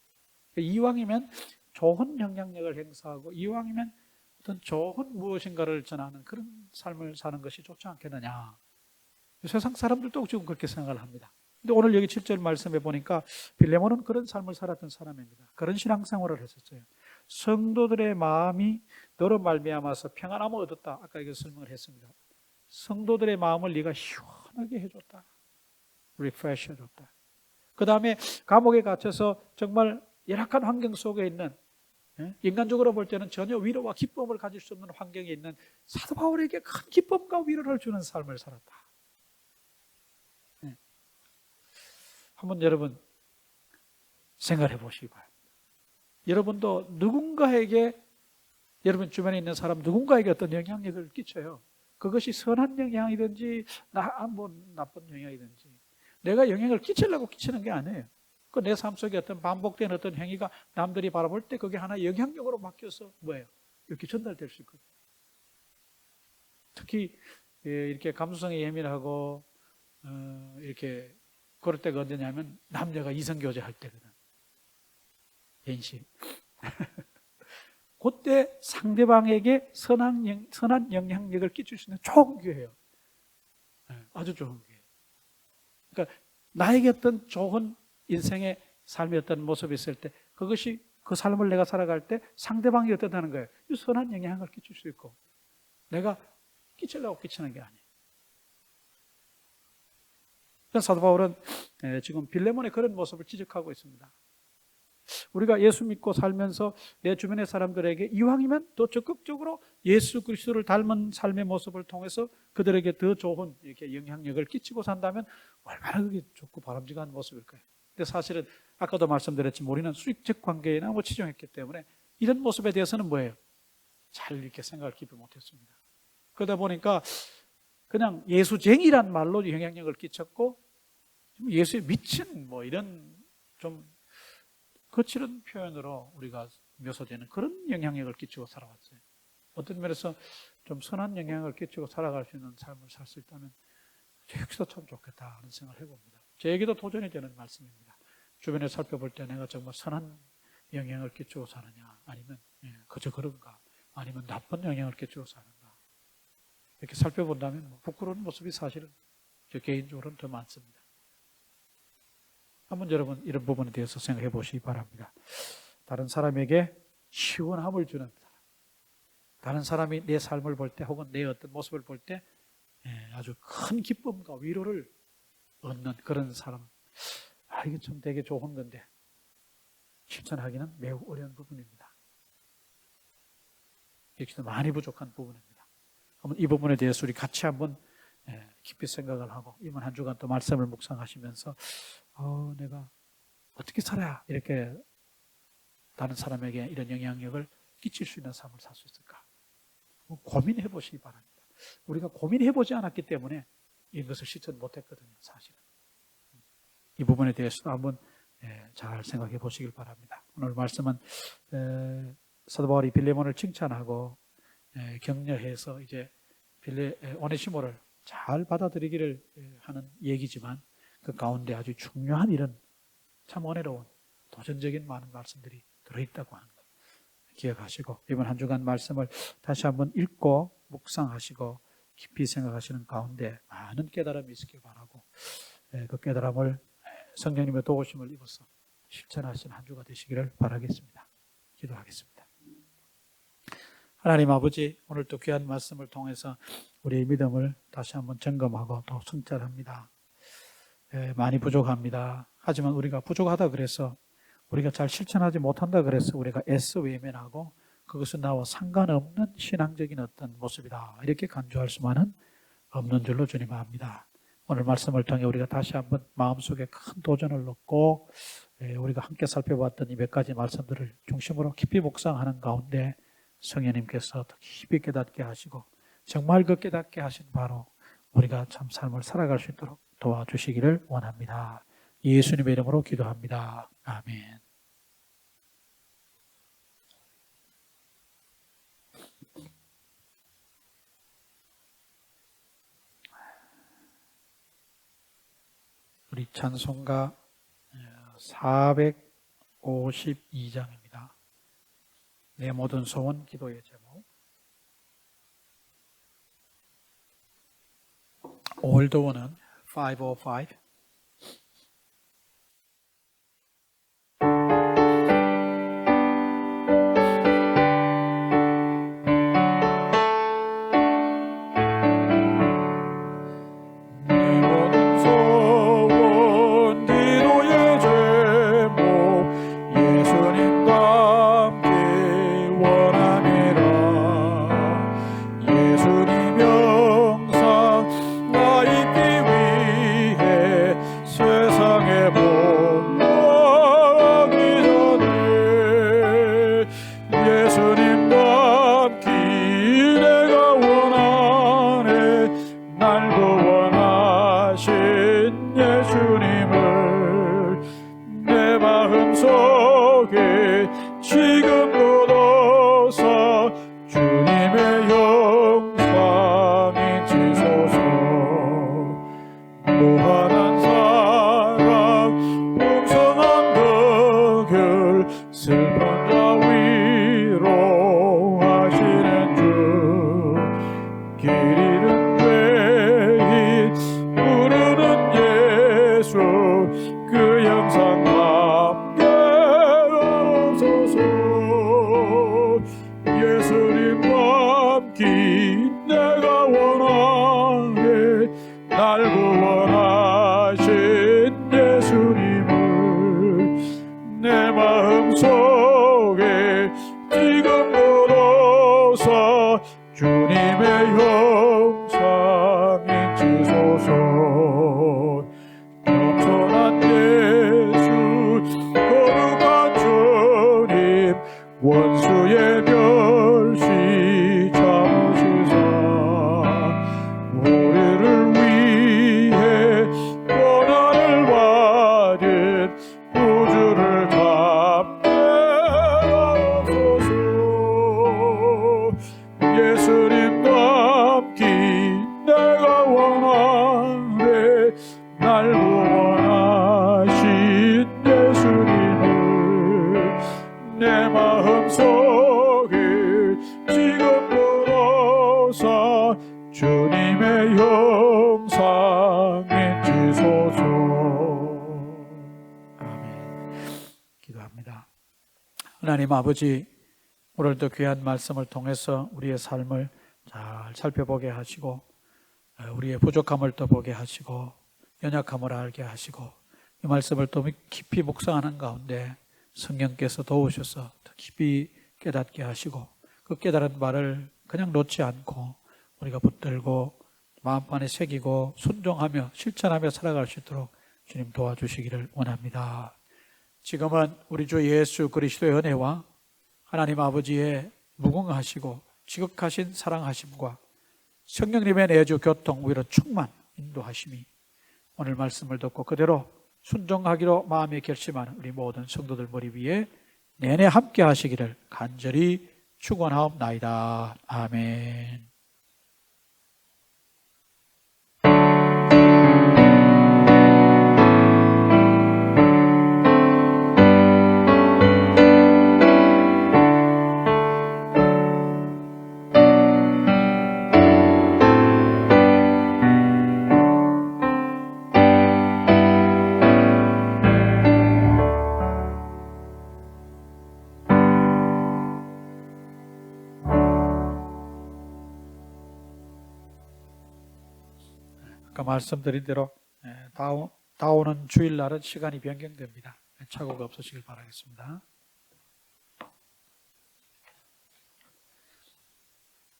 이왕이면 좋은 영향력을 행사하고 이왕이면 어떤 좋은 무엇인가를 전하는 그런 삶을 사는 것이 좋지 않겠느냐. 세상 사람들도 지금 그렇게 생각을 합니다. 근데 오늘 여기 7절 말씀에 보니까 빌레몬은 그런 삶을 살았던 사람입니다. 그런 신앙생활을 했었어요. 성도들의 마음이 너로 말미암아서 평안함을 얻었다. 아까 이거 설명을 했습니다. 성도들의 마음을 네가 시원하게 해줬다. 리프레시 해줬다. 그 다음에 감옥에 갇혀서 정말 열악한 환경 속에 있는, 인간적으로 볼 때는 전혀 위로와 기쁨을 가질 수 없는 환경에 있는 사도 바울에게 큰 기쁨과 위로를 주는 삶을 살았다. 한번 여러분 생각해 보시기 바랍니다. 여러분도 누군가에게, 여러분 주변에 있는 사람 누군가에게 어떤 영향력을 끼쳐요. 그것이 선한 영향이든지 나쁜 영향이든지, 내가 영향을 끼치려고 끼치는 게 아니에요. 그 내 삶 속에 어떤 반복된 어떤 행위가 남들이 바라볼 때 그게 하나의 영향력으로 바뀌어서 뭐예요? 이렇게 전달될 수 있거든요. 특히 이렇게 감수성이 예민하고 이렇게 그럴 때가 언제냐면 남녀가 이성교제할 때거든. 인식. 그때 상대방에게 선한 영향력을 끼칠 수 있는 좋은 기회예요. 아주 좋은 기회. 그러니까 나에게 어떤 좋은 인생의 삶의 어떤 모습이 있을 때, 그것이 그 삶을 내가 살아갈 때 상대방이 어떻다는 거예요? 이 선한 영향을 끼칠 수 있고, 내가 끼치려고 끼치는 게 아니에요. 그래서 사도 바울은 지금 빌레몬의 그런 모습을 지적하고 있습니다. 우리가 예수 믿고 살면서 내 주변의 사람들에게 이왕이면 더 적극적으로 예수 그리스도를 닮은 삶의 모습을 통해서 그들에게 더 좋은 이렇게 영향력을 끼치고 산다면 얼마나 그게 좋고 바람직한 모습일까요? 근데 사실은 아까도 말씀드렸지만 우리는 수익적 관계에 너무 치중했기 때문에 이런 모습에 대해서는 뭐예요? 잘 이렇게 생각을 깊이 못했습니다. 그러다 보니까 그냥 예수쟁이란 말로 영향력을 끼쳤고, 예수에 미친 이런 좀 거칠은 표현으로 우리가 묘사되는 그런 영향력을 끼치고 살아왔어요. 어떤 면에서 좀 선한 영향을 끼치고 살아갈 수 있는 삶을 살 수 있다면 역시도 참 좋겠다 하는 생각을 해봅니다. 저에게도 도전이 되는 말씀입니다. 주변에 살펴볼 때 내가 정말 선한 영향을 끼치고 사느냐, 아니면 그저 그런가, 아니면 나쁜 영향을 끼치고 사는가. 이렇게 살펴본다면 부끄러운 모습이 사실은 저 개인적으로는 더 많습니다. 한번 여러분 이런 부분에 대해서 생각해 보시기 바랍니다. 다른 사람에게 시원함을 주는 사람, 다른 사람이 내 삶을 볼 때 혹은 내 어떤 모습을 볼 때 아주 큰 기쁨과 위로를 얻는 그런 사람, 이게 참 되게 좋은 건데 실천하기는 매우 어려운 부분입니다. 역시도 많이 부족한 부분입니다. 한번 이 부분에 대해서 우리 같이 한번 깊이 생각을 하고 이번 한 주간 또 말씀을 묵상하시면서 내가 어떻게 살아야 이렇게 다른 사람에게 이런 영향력을 끼칠 수 있는 삶을 살 수 있을까? 고민해 보시기 바랍니다. 우리가 고민해 보지 않았기 때문에 이것을 실천 못했거든요, 사실은. 이 부분에 대해서도 한번 잘 생각해 보시길 바랍니다. 오늘 말씀은 사도 바울이 빌레몬을 칭찬하고 격려해서 이제 오네시모를 잘 받아들이기를 하는 얘기지만 그 가운데 아주 중요한 이런 참 은혜로운 도전적인 많은 말씀들이 들어있다고 하는 것 기억하시고 이번 한 주간 말씀을 다시 한번 읽고 묵상하시고 깊이 생각하시는 가운데 많은 깨달음이 있기를 바라고 그 깨달음을 성령님의 도우심을 입어서 실천하신 한 주가 되시기를 바라겠습니다. 기도하겠습니다. 하나님 아버지, 오늘 또 귀한 말씀을 통해서 우리의 믿음을 다시 한번 점검하고 또 성찰합니다. 많이 부족합니다. 하지만 우리가 부족하다 그래서 우리가 잘 실천하지 못한다 그래서 우리가 애써 외면하고 그것은 나와 상관없는 신앙적인 어떤 모습이다 이렇게 간주할 수만은 없는 줄로 주님 압니다. 오늘 말씀을 통해 우리가 다시 한번 마음속에 큰 도전을 얻고 우리가 함께 살펴봤던 이 몇 가지 말씀들을 중심으로 깊이 묵상하는 가운데 성령님께서 더 깊이 깨닫게 하시고 정말 그 깨닫게 하신 바로 우리가 참 삶을 살아갈 수 있도록 도와주시기를 원합니다. 예수님의 이름으로 기도합니다. 아멘. 우리 찬송가 452장입니다. 내 모든 소원 기도의 제목. 올드원은 505. 원수의 멸시 참으시사 우리를 위해 고난을 받은 구주를 담대 하소서. 예수님과 함께 내가 원하네. 날 구원하신 예수님을 내 마음속에 지금부터 주 하나님 아버지, 오늘도 귀한 말씀을 통해서 우리의 삶을 잘 살펴보게 하시고 우리의 부족함을 또 보게 하시고 연약함을 알게 하시고 이 말씀을 또 깊이 묵상하는 가운데 성령께서 도우셔서 더 깊이 깨닫게 하시고 그 깨달은 바를 그냥 놓지 않고 우리가 붙들고 마음판에 새기고 순종하며 실천하며 살아갈 수 있도록 주님 도와주시기를 원합니다. 지금은 우리 주 예수 그리스도의 은혜와 하나님 아버지의 무궁하시고 지극하신 사랑하심과 성령님의 내주 교통 위로 충만 인도하심이 오늘 말씀을 듣고 그대로 순종하기로 마음에 결심하는 우리 모든 성도들 머리 위에 내내 함께 하시기를 간절히 축원하옵나이다. 아멘. 아까 말씀드린 대로 다오는 주일날은 시간이 변경됩니다. 착오가 없으시길 바라겠습니다.